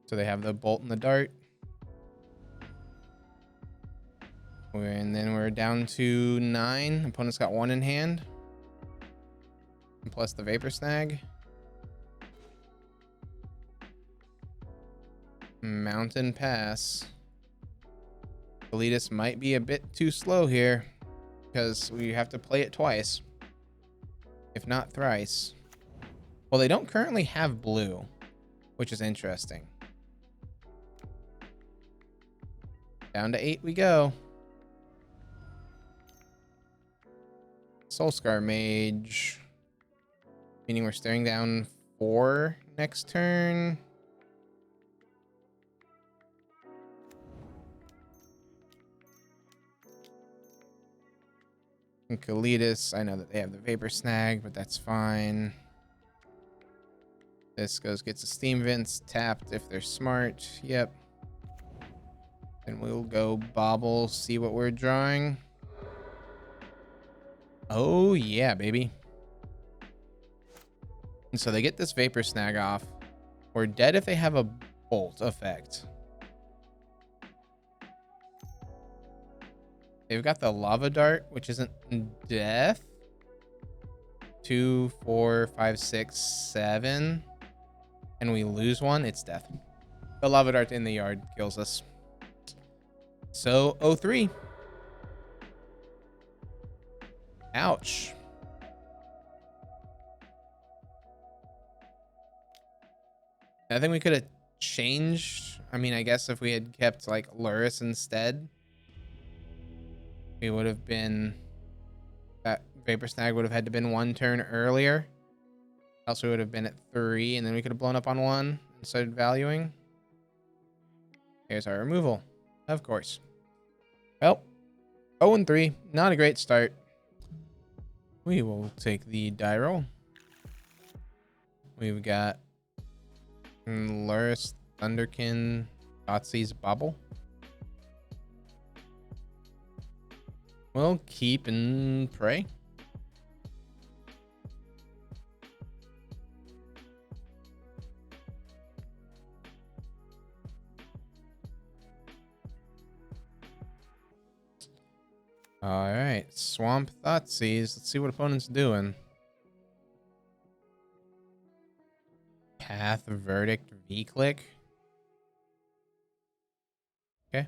Speaker 1: So they have the Bolt and the Dart. And then we're down to 9. Opponent's got 1 in hand. And plus the Vapor Snag. Mountain Pass. Kalitas might be a bit too slow here because we have to play it twice, if not thrice. Well, they don't currently have blue, which is interesting. Down to 8 we go. Soulscar Mage, meaning we're staring down 4 next turn. And Kalitas, I know that they have the Vapor Snag, but that's fine. This gets a Steam Vents tapped if they're smart. Yep. Then we'll go Bauble, see what we're drawing. Oh, yeah, baby. And so they get this Vapor Snag off. We're dead if they have a Bolt effect. They've got the lava dart, which isn't death. 2, 4, 5, 6, 7. And we lose one, it's death. The lava dart in the yard kills us. So, 03. Ouch. I think we could have changed. I mean, I guess if we had kept like Luris instead, we would have been, that Vapor Snag would have had to been 1 turn earlier. Else we would have been at 3, and then we could have blown up on 1 and started valuing. Here's our removal, of course. Well, 0-3, not a great start. We will take the die roll. We've got Luris, Thunderkin, Thoughtseize, Bobble. We'll keep and pray. All right, Swamp Thoughtseize. Let's see what opponent's doing. Path, Verdict, V-Click. Okay.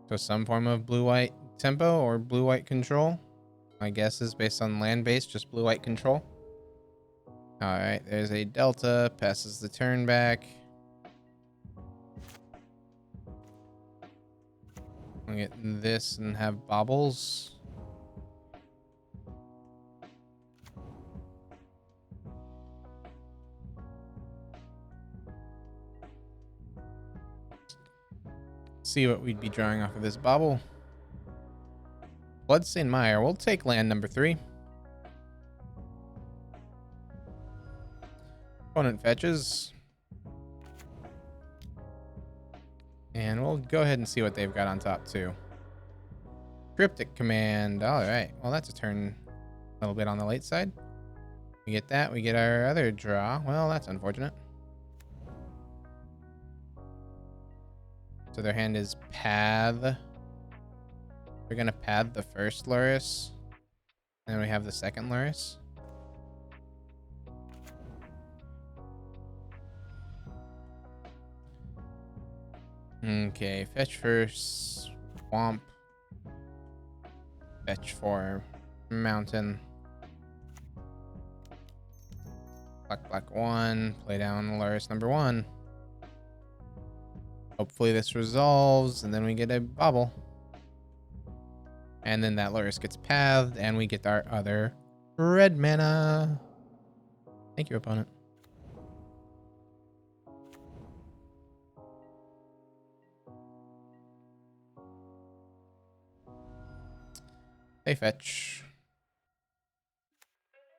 Speaker 1: So some form of blue-white tempo or blue-white control. My guess is based on land-based, just blue-white control. All right, there's a Delta. Passes the turn back. We'll get this and have bobbles. See what we'd be drawing off of this bobble. Bloodstained Mire. We'll take land number 3. Opponent fetches. And we'll go ahead and see what they've got on top too. Cryptic Command. All right. Well, that's a turn a little bit on the late side. We get that. We get our other draw. Well, that's unfortunate. So their hand is Path. We're going to Path the first Luris. And then we have the second Luris. Okay, fetch first, Swamp. Fetch for Mountain. Black 1, play down Luris number 1. Hopefully this resolves, and then we get a bobble. And then that Luris gets pathed, and we get our other red mana. Thank you, opponent. They fetch.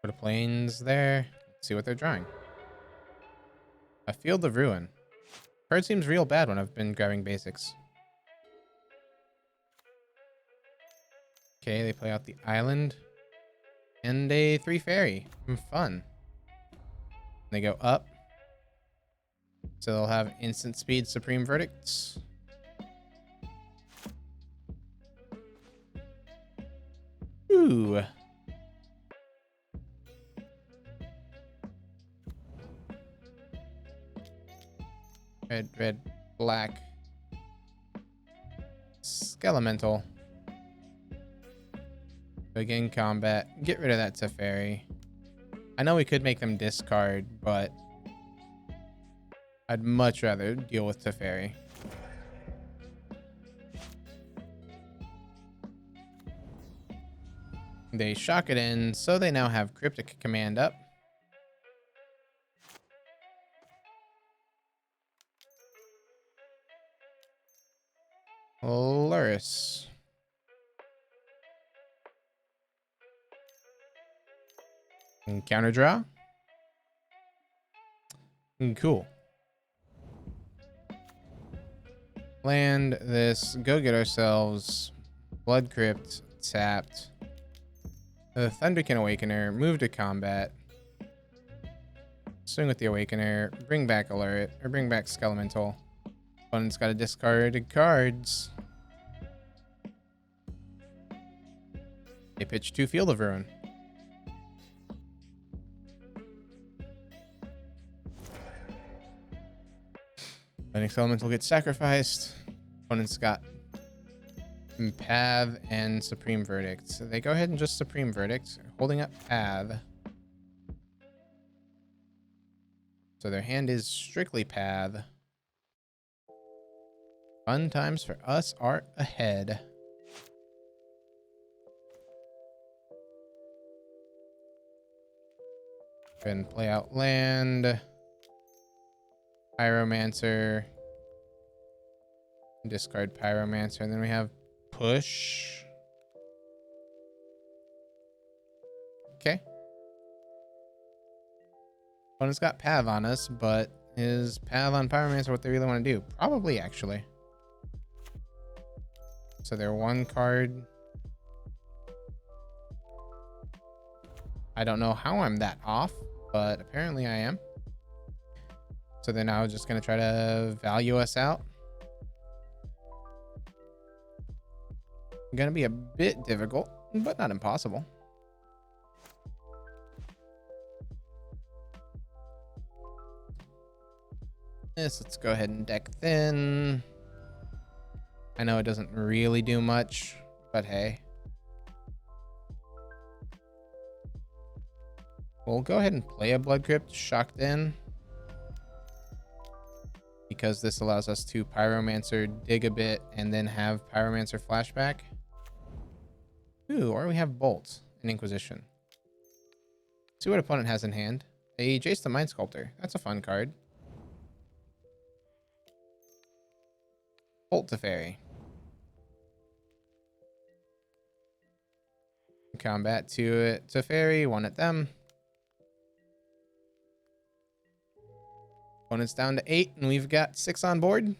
Speaker 1: Put a plains there. Let's see what they're drawing. A Field of Ruin. Card seems real bad when I've been grabbing basics. Okay, they play out the island. And a 3 fairy. Fun. They go up. So they'll have instant speed Supreme Verdicts. Ooh. Red, black. Skelemental. Begin combat. Get rid of that Teferi. I know we could make them discard, but I'd much rather deal with Teferi. They shock it in, so they now have Cryptic Command up. Luris. And counter draw. Cool. Land this. Go get ourselves Blood Crypt tapped. The Thunderkin Awakener. Move to combat. Swing with the Awakener. Bring back Alert. Or bring back Skelemental. Opponent's got to discard cards. They pitch 2 Field of Ruin. Phoenix Elemental gets sacrificed. Opponent's got Path and Supreme Verdict. So they go ahead and just Supreme Verdict, holding up Path. So their hand is strictly Path. Fun times for us are ahead. Go ahead and play out land. Pyromancer. Discard Pyromancer. And then we have push. Okay. Opponent's got Path on us, but is Path on Pyromancer what they really want to do? Probably, actually. So they're 1 card. I don't know how I'm that off, but apparently I am. So they're now just going to try to value us out. Going to be a bit difficult, but not impossible. Let's go ahead and deck thin. I know it doesn't really do much, but hey. We'll go ahead and play a Blood Crypt Shocked In, because this allows us to Pyromancer, dig a bit, and then have Pyromancer flashback. Ooh, or we have Bolt and Inquisition. See what opponent has in hand. A Jace the Mind Sculptor. That's a fun card. Bolt Teferi. Combat to Teferi, 1 at them. Opponent's down to 8, and we've got 6 on board.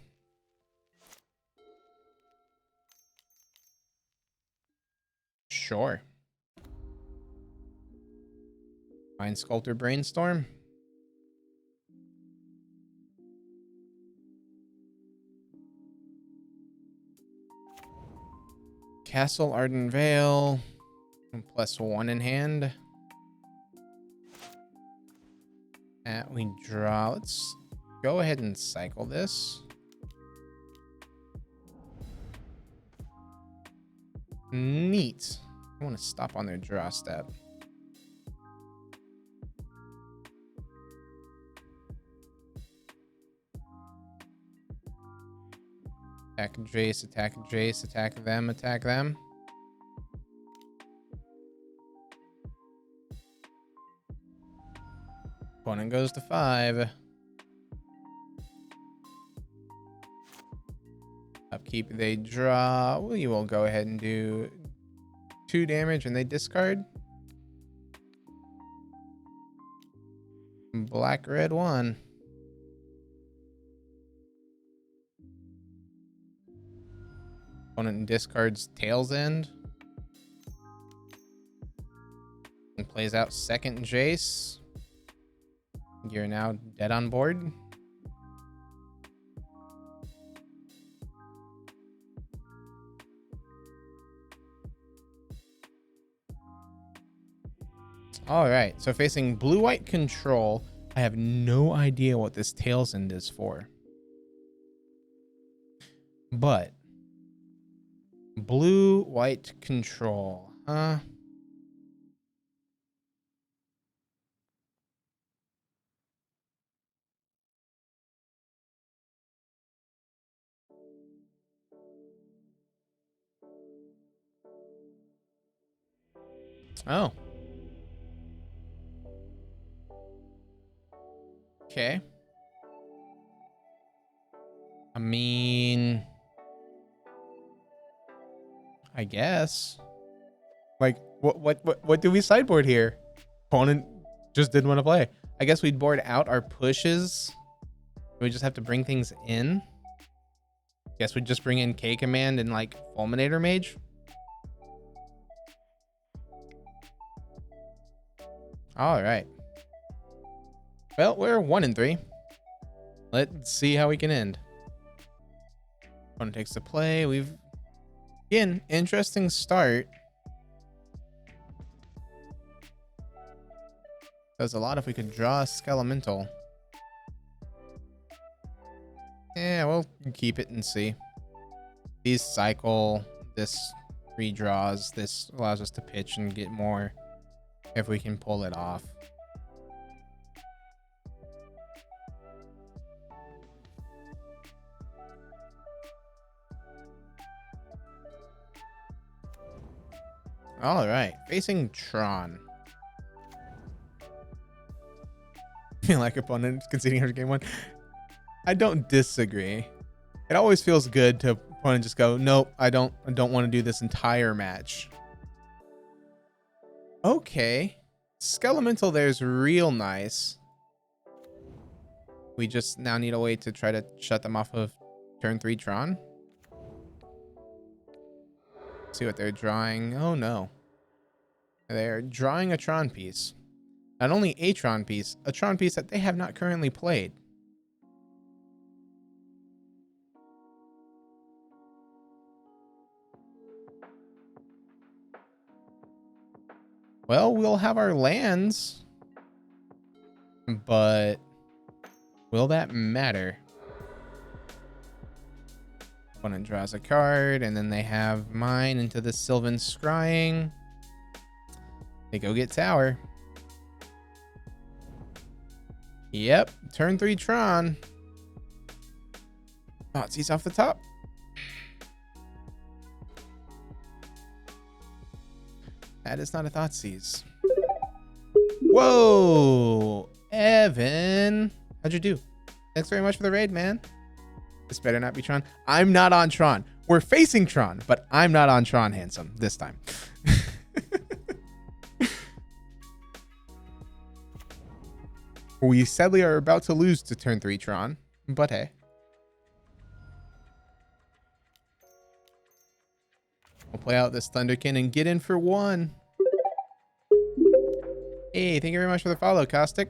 Speaker 1: Sure. Mind Sculptor Brainstorm. Castle Arden Vale. +1 in hand. We draw. Let's go ahead and cycle this. Neat. I want to stop on their draw step. Attack Jace, attack Jace, attack them, attack them. Opponent goes to 5. Upkeep, they draw. We will go ahead and do 2 damage, and they discard. Black, red, 1. Opponent discards Tail's End. And plays out 2nd Jace. You're now dead on board. All right, so facing blue-white control, I have no idea what this Tail's End is for. But blue-white control, huh? Oh. Okay. I mean, I guess. Like, what do we sideboard here? Opponent just didn't want to play. I guess we'd board out our pushes. We just have to bring things in. Guess we'd just bring in K Command and like Fulminator Mage. All right. Well, we're 1-3. Let's see how we can end. Opponent takes the play. We've, again, interesting start. Does a lot if we could draw a Skelemental. Yeah, we'll keep it and see. These cycle, this redraws, this allows us to pitch and get more if we can pull it off. All right, facing Tron. Feel like opponent conceding her game one. I don't disagree. It always feels good to opponent just go, nope, I don't want to do this entire match. Okay, Skelemental there's real nice. We just now need a way to try to shut them off of turn 3 Tron. See what they're drawing. Oh no. They're drawing a Tron piece. Not only a Tron piece that they have not currently played. Well, we'll have our lands, but will that matter? Opponent draws a card, and then they have mine into the Sylvan Scrying. They go get Tower. Yep, turn 3 Tron. Thoughtseize off the top. That is not a Thoughtseize. Whoa, Evan. How'd you do? Thanks very much for the raid, man. This better not be Tron. I'm not on Tron. We're facing Tron, but I'm not on Tron, handsome, this time. We sadly are about to lose to turn 3 Tron, but hey. We'll play out this Thunderkin and get in for 1. Hey, thank you very much for the follow, Caustic.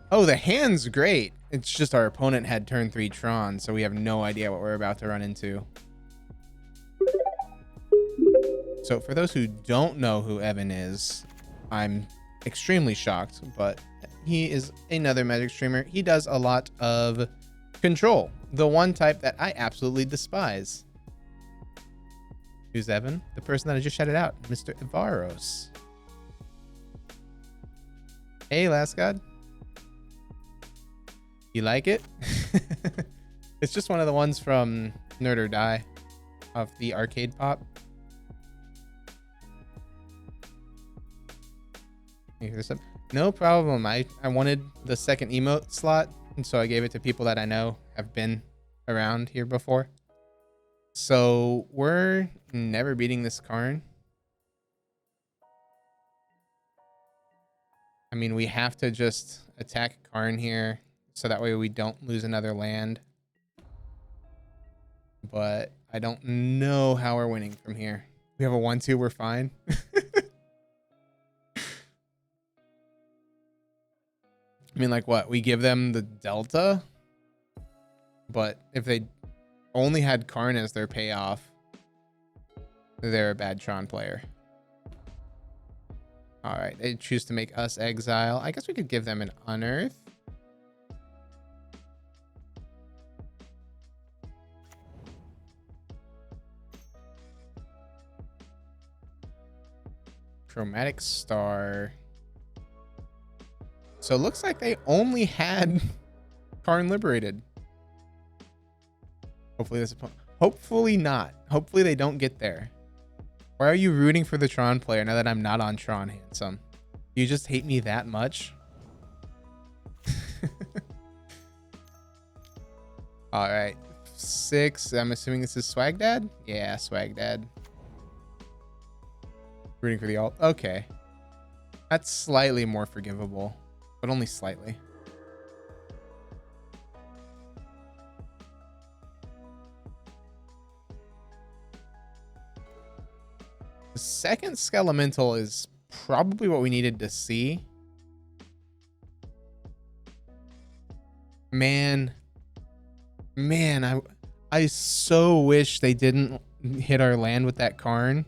Speaker 1: Oh, the hand's great. It's just our opponent had turn 3 Tron, so we have no idea what we're about to run into. So for those who don't know who Evan is, I'm extremely shocked, but he is another Magic streamer. He does a lot of control, the one type that I absolutely despise. Who's Evan? The person that I just shouted out, Mr. Ivaros. Hey, Last God. You like it? It's just one of the ones from Nerd or Die of the arcade pop. No problem. I wanted the second emote slot, and so I gave it to people that I know have been around here before. So we're never beating this Karn. I mean, we have to just attack Karn here, so that way we don't lose another land. But I don't know how we're winning from here. We have a 1-2, we're fine. I mean, like what? We give them the Delta? But if they only had Karn as their payoff, they're a bad Tron player. All right, they choose to make us exile. I guess we could give them an unearth. Chromatic Star. So it looks like they only had Karn liberated. Hopefully this opponent. Hopefully not. Hopefully they don't get there. Why are you rooting for the Tron player now that I'm not on Tron, handsome? You just hate me that much? All right. 6. I'm assuming this is Swag Dad? Yeah, Swag Dad. Rooting for the alt. Okay. That's slightly more forgivable, but only slightly. The second Skelemental is probably what we needed to see. Man, Man, I so wish they didn't hit our land with that Karn,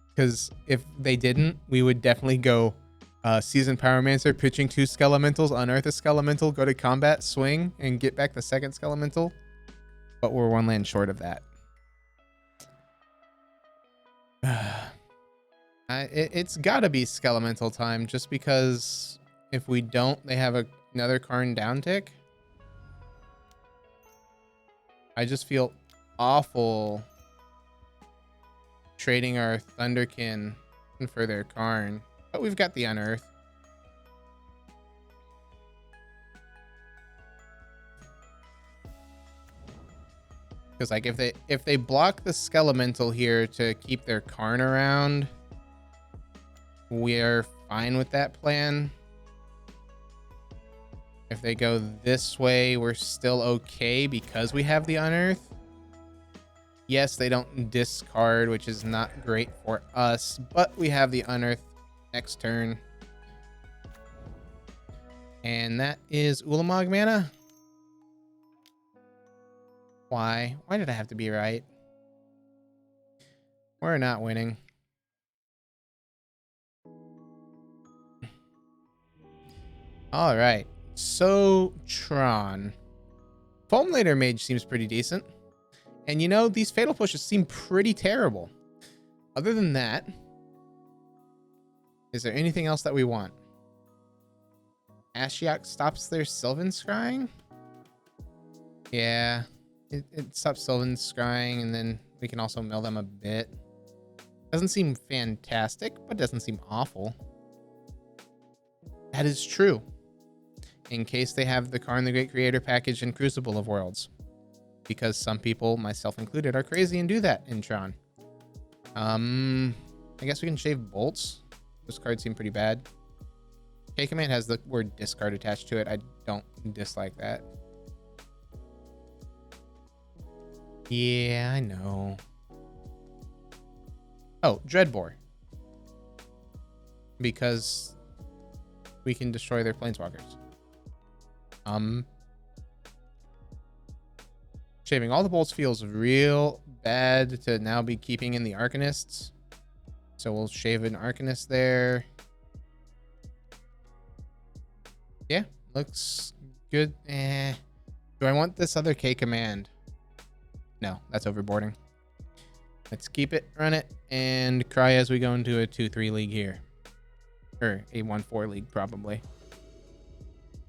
Speaker 1: because if they didn't, we would definitely go Seasoned Pyromancer, pitching 2 Skelementals, unearth a Skelemental, go to combat, swing, and get back the second Skelemental. But we're 1 land short of that. It's got to be Skelemental time, just because if we don't, they have another Karn down tick. I just feel awful trading our Thunderkin for their Karn. But we've got the unearth. Because like if they block the Skelemental here to keep their Karn around, we're fine with that plan. If they go this way, we're still okay because we have the unearth. Yes, they don't discard, which is not great for us, but we have the unearth next turn. And that is Ulamog mana. Why? Why did I have to be right? We're not winning. All right. So, Tron. Fulminator Mage seems pretty decent. And you know, these Fatal Pushes seem pretty terrible. Other than that, is there anything else that we want? Ashiok stops their Sylvan Scrying? Yeah, it stops Sylvan Scrying, and then we can also mill them a bit. Doesn't seem fantastic, but doesn't seem awful. That is true. In case they have the Karn the Great Creator package in Crucible of Worlds. Because some people, myself included, are crazy and do that in Tron. I guess we can shave bolts. Those cards seem pretty bad. K-Command has the word discard attached to it. I don't dislike that. Yeah, I know. Oh, Dreadbore. Because we can destroy their planeswalkers. Shaving all the bolts feels real bad to now be keeping in the Arcanists. So we'll shave an Arcanist there. Yeah, looks good. Do I want this other K command? No, that's overboarding. Let's keep it, run it, and cry as we go into a 2-3 league here. Or a 1-4 league, probably.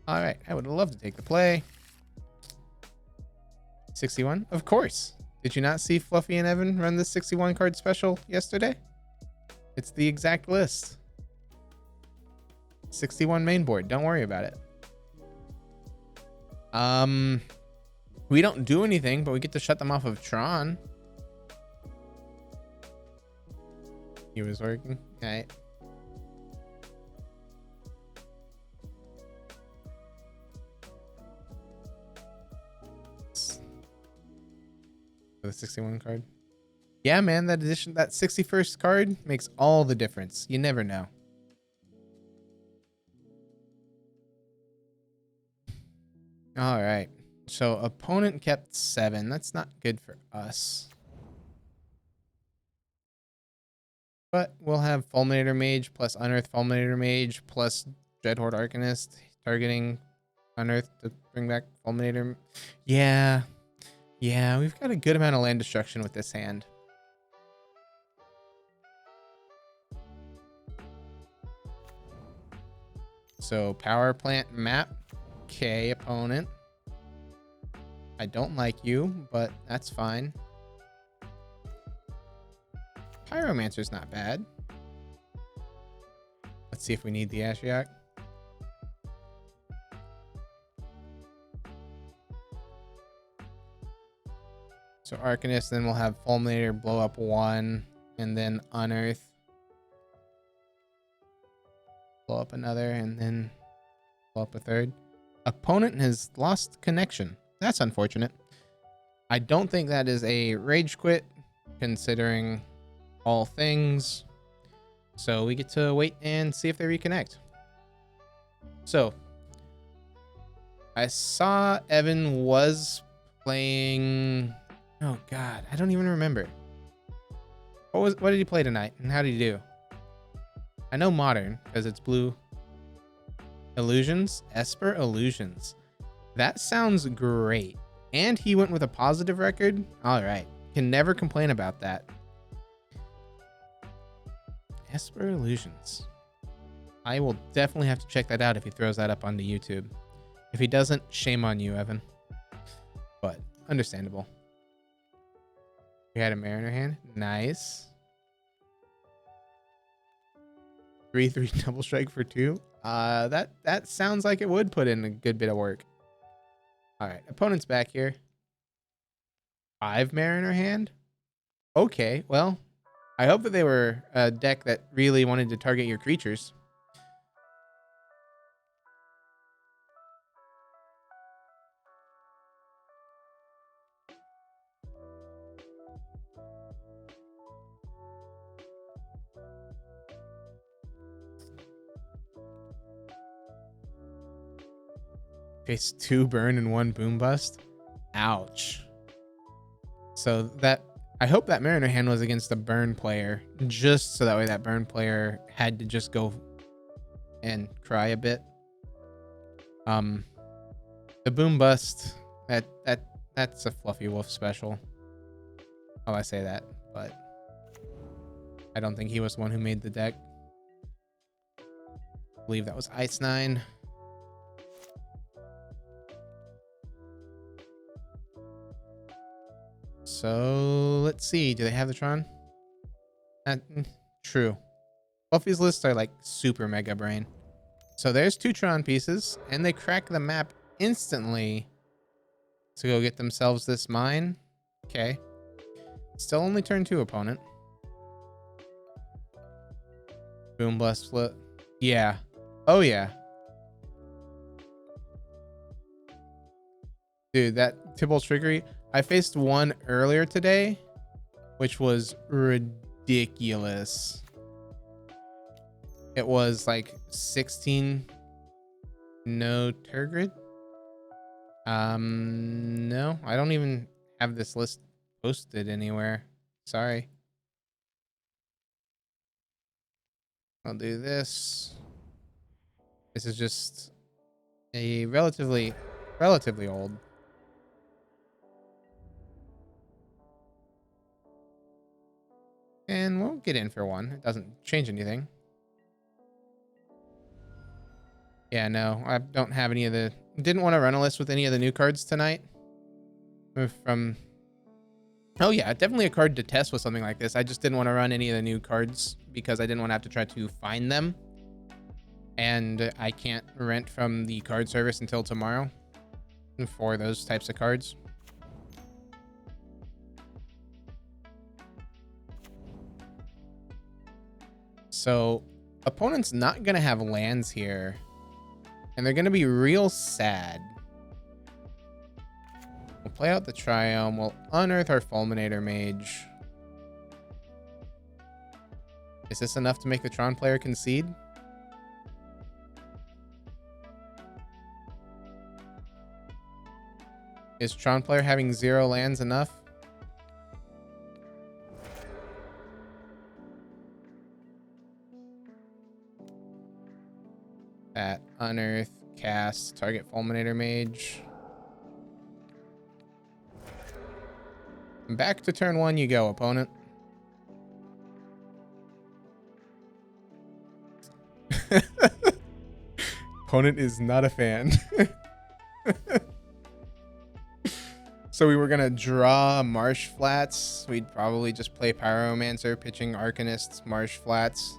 Speaker 1: All right, I would love to take the play. 61? Of course. Did you not see Fluffy and Evan run this 61 card special yesterday? It's the exact list. 61 main board. Don't worry about it. We don't do anything, but we get to shut them off of Tron. He was working. All right. The 61 card. Yeah, man, that 61st card makes all the difference. You never know. All right. So opponent kept 7. That's not good for us. But we'll have Fulminator Mage plus Unearth Fulminator Mage plus Dreadhorde Arcanist targeting Unearth to bring back Fulminator. Yeah. Yeah, we've got a good amount of land destruction with this hand. So power plant map. Okay, opponent. I don't like you, but that's fine. Pyromancer's not bad. Let's see if we need the Ashiok. So Arcanist, then we'll have Fulminator blow up 1, and then Unearth. Blow up another, and then blow up a third. Opponent has lost connection. That's unfortunate. I don't think that is a rage quit, considering all things. So we get to wait and see if they reconnect. So I saw Evan was Playing... Oh, God. I don't even remember. What did he play tonight? And how did he do? I know Modern, because it's blue. Illusions? Esper Illusions. That sounds great. And he went with a positive record? Alright. Can never complain about that. Esper Illusions. I will definitely have to check that out if he throws that up onto YouTube. If he doesn't, shame on you, Evan. But, understandable. We had a Mariner hand. Nice. 3/3 double strike for 2. That sounds like it would put in a good bit of work. Alright, opponent's back here. 5 Mariner hand? Okay, well, I hope that they were a deck that really wanted to target your creatures. Face 2 burn and 1 boom bust. Ouch. So that, I hope that Mariner hand was against the burn player, just so that way that burn player had to just go and cry a bit. The boom bust, that's a Fluffy Wolf special. Oh, I say that, but I don't think he was the one who made the deck. I believe that was Ice 9. So let's see. Do they have the Tron? True. Fluffy's lists are like super mega brain. So there's 2 Tron pieces, and they crack the map instantly to go get themselves this mine. Okay. Still only turn 2 opponent. Boom blast flip. Yeah. Oh yeah. Dude, that Tibble trickery. I faced one earlier today, which was ridiculous. It was like 16 no Turgid. No, I don't even have this list posted anywhere. Sorry. I'll do this. This is just a relatively old. And we'll get in for one. It doesn't change anything. Yeah, no, I don't have any of the... Didn't want to run a list with any of the new cards tonight. From... Oh yeah, definitely a card to test with something like this. I just didn't want to run any of the new cards because I didn't want to have to try to find them. And I can't rent from the card service until tomorrow for those types of cards. So, opponent's not going to have lands here. And they're going to be real sad. We'll play out the Triome. We'll unearth our Fulminator Mage. Is this enough to make the Tron player concede? Is Tron player having 0 lands enough? That unearth, cast, target Fulminator Mage. Back to turn 1 you go, opponent. Opponent is not a fan. So we were going to draw Marsh Flats. We'd probably just play Pyromancer, pitching Arcanists, Marsh Flats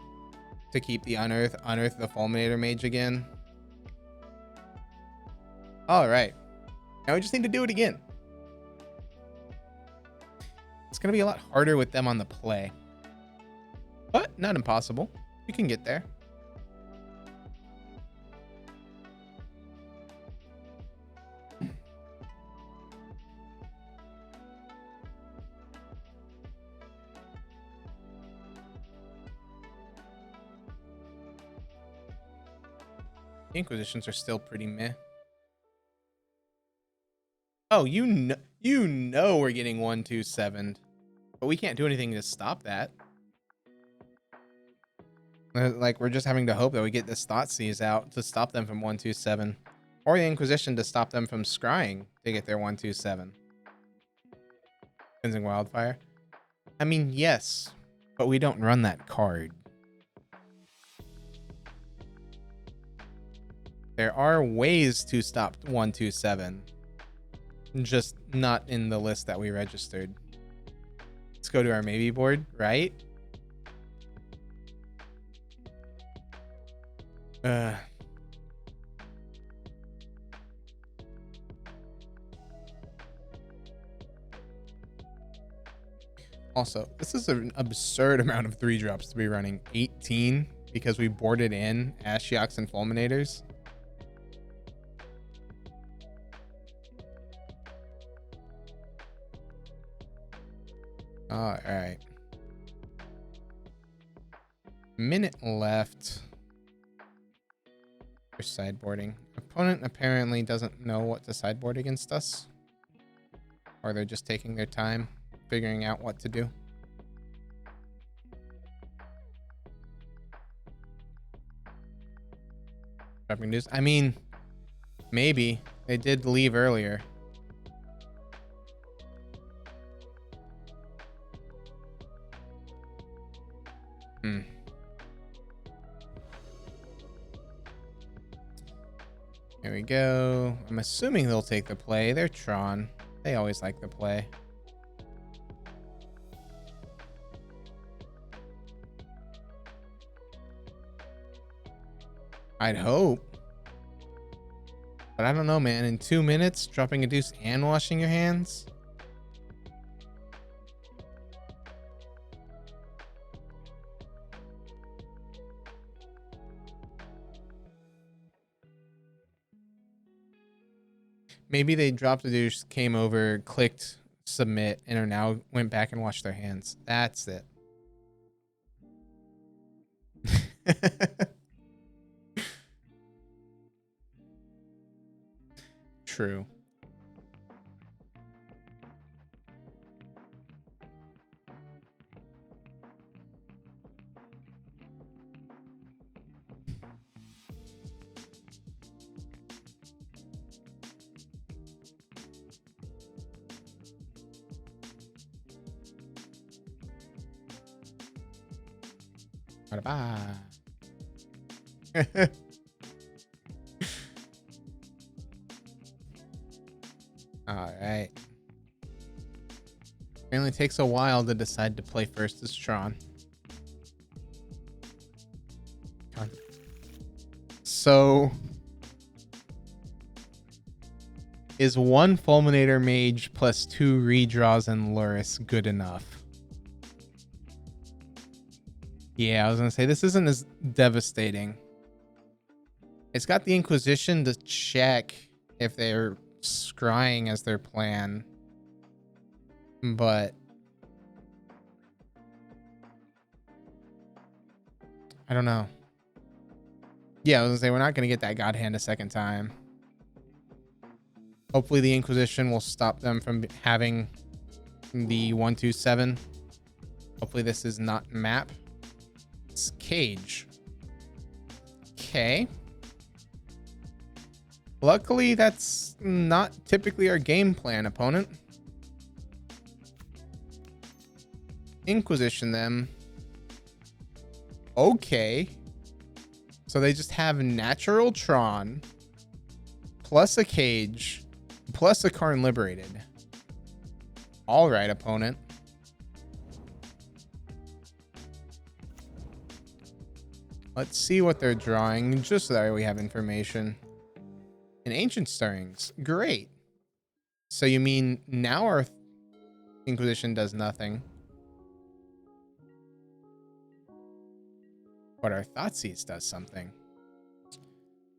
Speaker 1: to keep the unearth the Fulminator Mage again. All right. Now we just need to do it again. It's going to be a lot harder with them on the play. But not impossible. We can get there. The Inquisitions are still pretty meh. Oh, you know, You know we're getting 127, but we can't do anything to stop that. Like, we're just having to hope that we get this Thoughtseize out to stop them from 127. Or the Inquisition to stop them from scrying to get their 127. Cleansing Wildfire. I mean, yes, but we don't run that card. There are ways to stop 127. Just not in the list that we registered. Let's go to our maybe board, right? Also, this is an absurd amount of 3 drops to be running. 18 because we boarded in Ashioks and Fulminators. All right. Minute left. For sideboarding. Opponent apparently doesn't know what to sideboard against us. Or they're just taking their time figuring out what to do. Dropping news. I mean, maybe. They did leave earlier. Here we go. I'm assuming they'll take the play. They're Tron. They always like the play. I'd hope. But I don't know, man. In 2 minutes, dropping a deuce and washing your hands? Maybe they dropped the deuce, came over, clicked submit, and are now went back and washed their hands. That's it. True. Bye. All right. Apparently takes a while to decide to play first as Tron. So is 1 Fulminator Mage plus 2 redraws and Luris good enough? Yeah, I was gonna say this isn't as devastating. It's got the Inquisition to check if they're scrying as their plan, but I don't know. Yeah, I was gonna say we're not gonna get that God Hand a second time. Hopefully the Inquisition will stop them from having the 127. Hopefully this is not map. It's cage. Okay. Luckily, that's not typically our game plan, opponent. Inquisition them. Okay. So they just have natural Tron, plus a cage, plus a Karn Liberated. All right, opponent. Let's see what they're drawing, just so that we have information. An Ancient Stirrings. Great. So you mean now our Inquisition does nothing, but our Thoughtseize does something.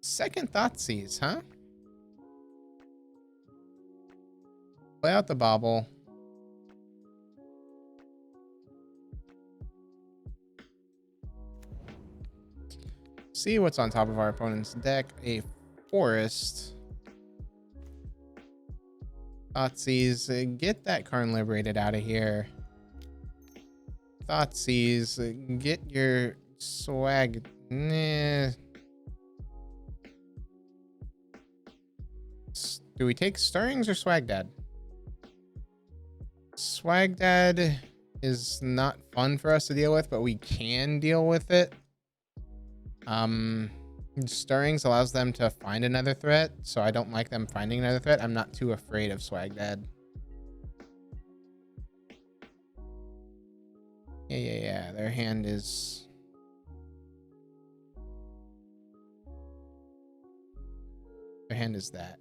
Speaker 1: Second Thoughtseize, huh? Play out the Bauble. See what's on top of our opponent's deck. A Forest. Thoughtseize, get that Karn liberated out of here. Thoughtseize, get your swag. Nah. Do we take Stirrings or Swagdad? Swagdad is not fun for us to deal with, but we can deal with it. Stirrings allows them to find another threat, so I don't like them finding another threat. I'm not too afraid of Swagdad. Yeah. Their hand is... Their hand is that.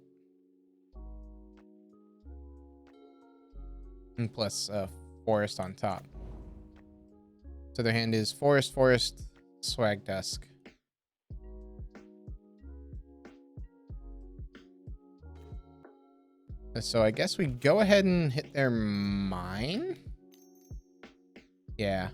Speaker 1: And plus forest on top. So their hand is forest, swag dusk. So I guess we go ahead and hit their mine. Yeah.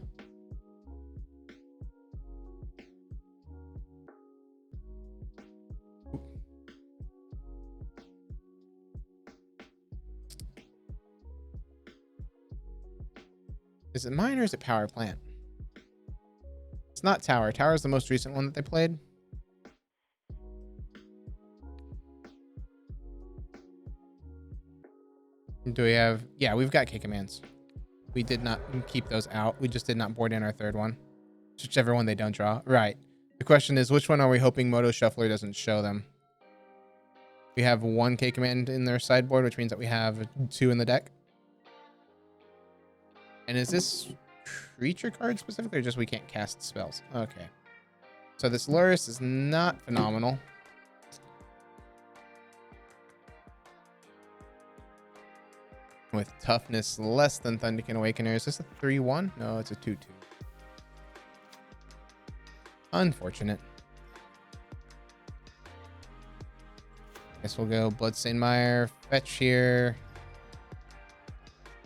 Speaker 1: Is it mine or is it power plant? It's not tower. Tower is the most recent one that they played. Do we have... Yeah, we've got K commands. We did not keep those out. We just did not board in our third one. Whichever one they don't draw. Right. The question is, which one are we hoping Moto Shuffler doesn't show them? We have one K command in their sideboard, which means that we have 2 in the deck. And is this creature card specifically, or just we can't cast spells? Okay. So this Lurrus is not phenomenal. With toughness less than Thunderkin Awakener. Is this a 3-1? No, it's a 2-2. Unfortunate. Guess we'll go Bloodstained Mire, fetch here.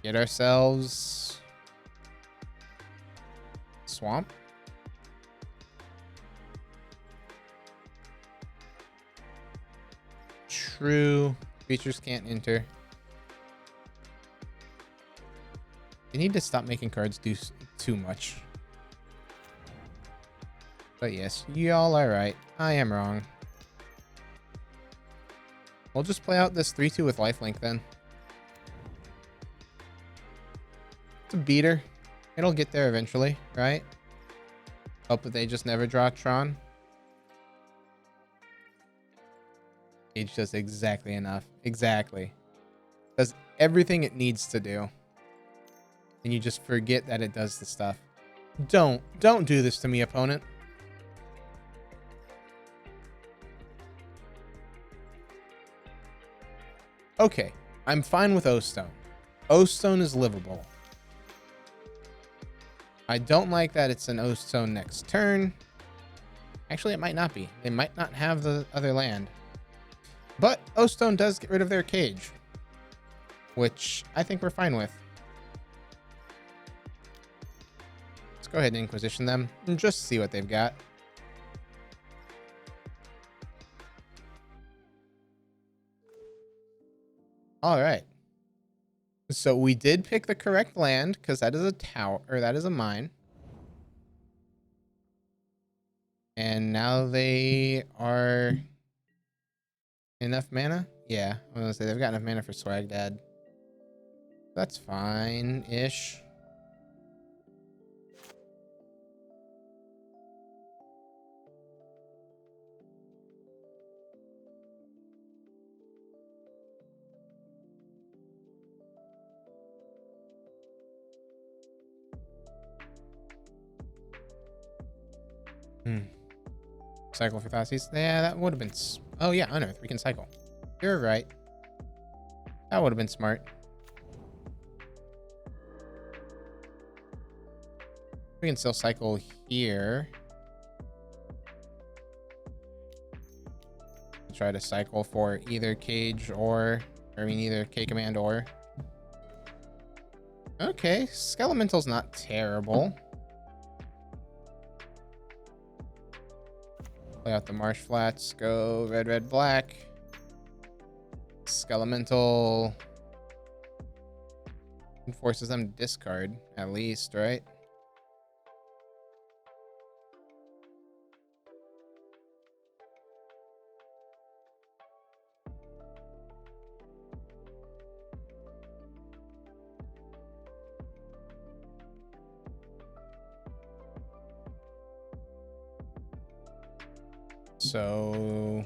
Speaker 1: Get ourselves... Swamp. True. Creatures can't enter. You need to stop making cards do too much. But yes, y'all are right. I am wrong. We'll just play out this 3-2 with lifelink then. It's a beater. It'll get there eventually, right? Hope that they just never draw Tron. Age does exactly enough. Exactly. Does everything it needs to do. And you just forget that it does the stuff. Don't do this to me, opponent. Okay, I'm fine with O-Stone. O-Stone is livable. I don't like that it's an O-Stone next turn. Actually, it might not be. They might not have the other land. But O-Stone does get rid of their cage, which I think we're fine with. Let's go ahead and Inquisition them and just see what they've got. All right. So we did pick the correct land because that is a tower, or that is a mine. And now they are enough mana? Yeah, I was gonna say they've got enough mana for Swagdad. That's fine-ish. Cycle for Thoughtseize. Yeah, that would have been... Oh, yeah, unearth. We can cycle. You're right. That would have been smart. We can still cycle here. Try to cycle for either cage or... I mean, either K command or... Okay, Skelemental's not terrible. Play out the Marsh Flats. Go red, red, black. Skelemental. It forces them to discard, at least, right? So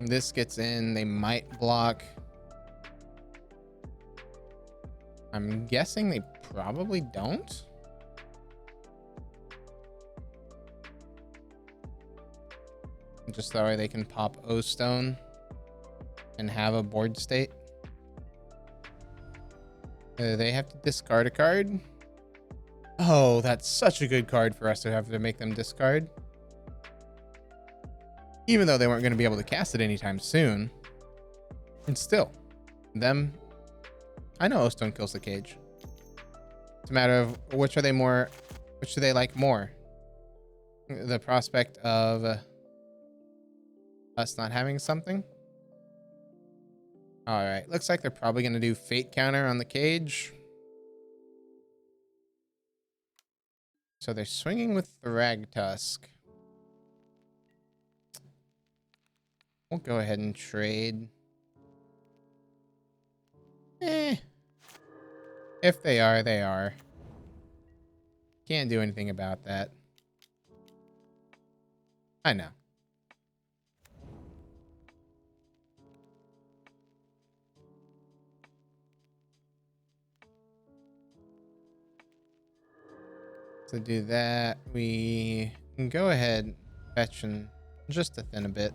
Speaker 1: this gets in, they might block. I'm guessing they probably don't. Just that way they can pop O-Stone and have a board state. They have to discard a card. Oh, that's such a good card for us to have to make them discard. Even though they weren't going to be able to cast it anytime soon. And still, them... I know O-Stone kills the cage. It's a matter of which do they like more? The prospect of us not having something? Alright, looks like they're probably going to do Fate Counter on the cage. So they're swinging with the Rakdos. We'll go ahead and trade. If they are, they are. Can't do anything about that. I know. To do that, we can go ahead, fetch and just to thin a bit.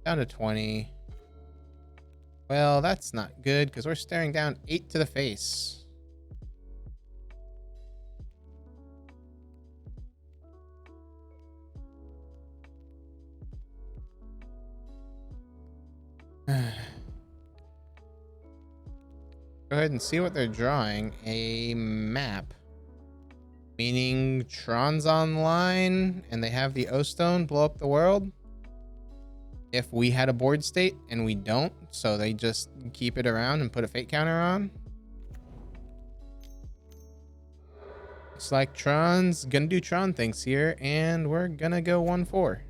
Speaker 1: Down to 20. Well, that's not good because we're staring down 8 to the face. Go ahead and see what they're drawing. A map. Meaning Tron's online and they have the O-Stone blow up the world. If we had a board state and we don't, so they just keep it around and put a Fate Counter on. Looks like Tron's gonna do Tron things here, and we're gonna go 1-4.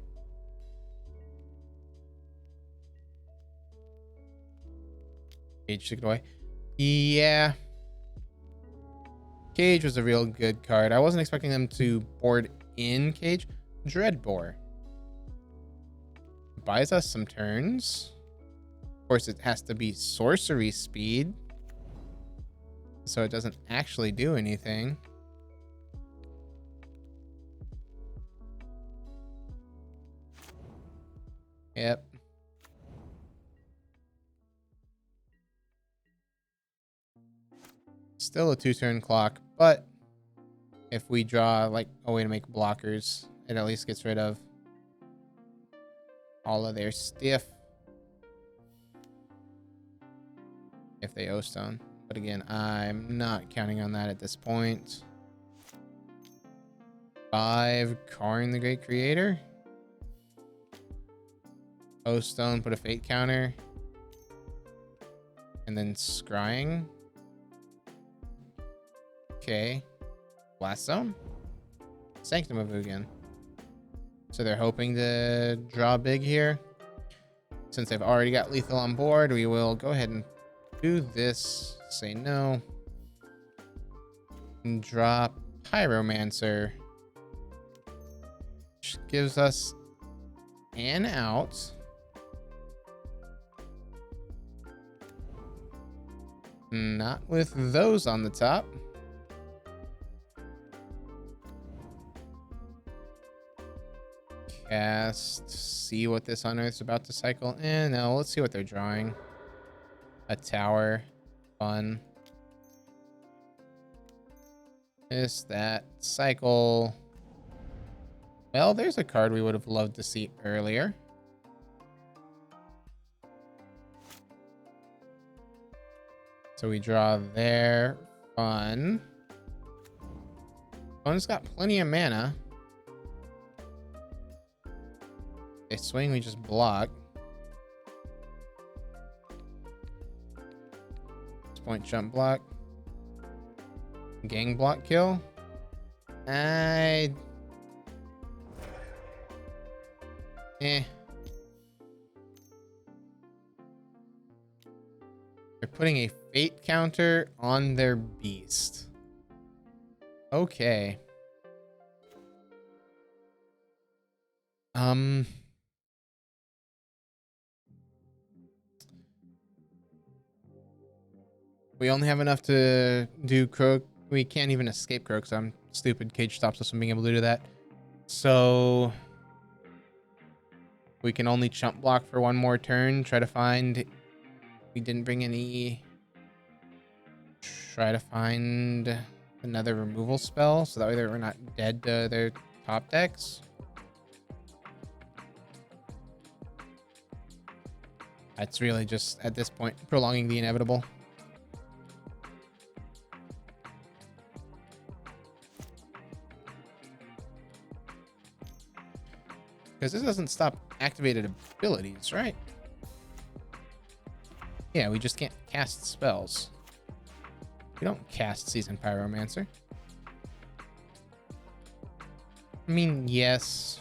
Speaker 1: Cage took it away. Yeah. Cage was a real good card. I wasn't expecting them to board in Cage. Dreadbore. Buys us some turns. Of course, it has to be sorcery speed. So it doesn't actually do anything. Yep. Still a 2-turn clock, but if we draw like a way to make blockers, it at least gets rid of all of their stiff if they O-Stone. But again, I'm not counting on that at this point. 5, Karn the Great Creator. O-Stone, put a Fate Counter. And then Scrying. Okay. Blast Zone. Sanctum of Ugin. So they're hoping to draw big here. Since they've already got lethal on board, we will go ahead and do this. Say no. And drop Pyromancer. Which gives us an out. Not with those on the top. Cast, see what this unearth's about to cycle. And no, let's see what they're drawing. A tower. Fun. This, that, cycle. Well, there's a card we would have loved to see earlier. So we draw there. Fun. Opponent's got plenty of mana. They swing, we just block. 6-point jump block. Gang block kill. They're putting a fate counter on their beast. Okay. We only have enough to do Croak. We can't even escape Kroxa. I'm stupid. Cage stops us from being able to do that. So we can only chump block for one more turn. Try to find. We didn't bring any. Try to find another removal spell so that way we're not dead to their top decks. That's really just at this point prolonging the inevitable. Because this doesn't stop activated abilities, right? Yeah, we just can't cast spells. We don't cast Seasoned Pyromancer. I mean, yes.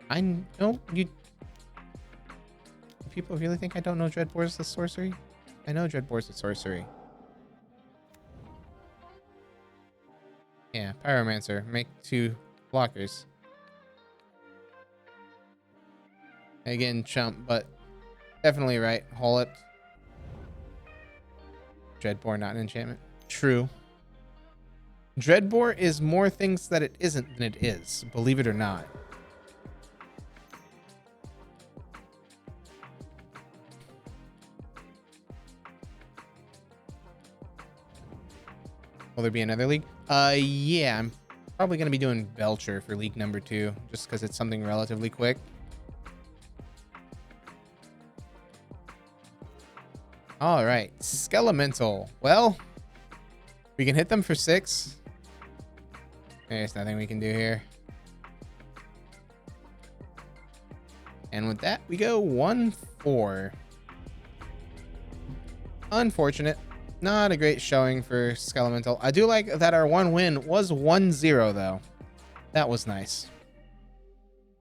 Speaker 1: I know you... People really think I don't know Dreadbore's the sorcery? I know Dreadbore's the sorcery. Yeah, Pyromancer. Make 2 blockers. Again, chump, but definitely right. Haul it. Dreadbore, not an enchantment. True. Dreadbore is more things that it isn't than it is, believe it or not. Will there be another league? Yeah, I'm probably going to be doing Belcher for league number 2, just because it's something relatively quick. All right, Skelemental. Well, we can hit them for 6. There's nothing we can do here. And with that, we go 1-4. Unfortunate. Not a great showing for Skelemental. I do like that our one win was 1-0, though. That was nice.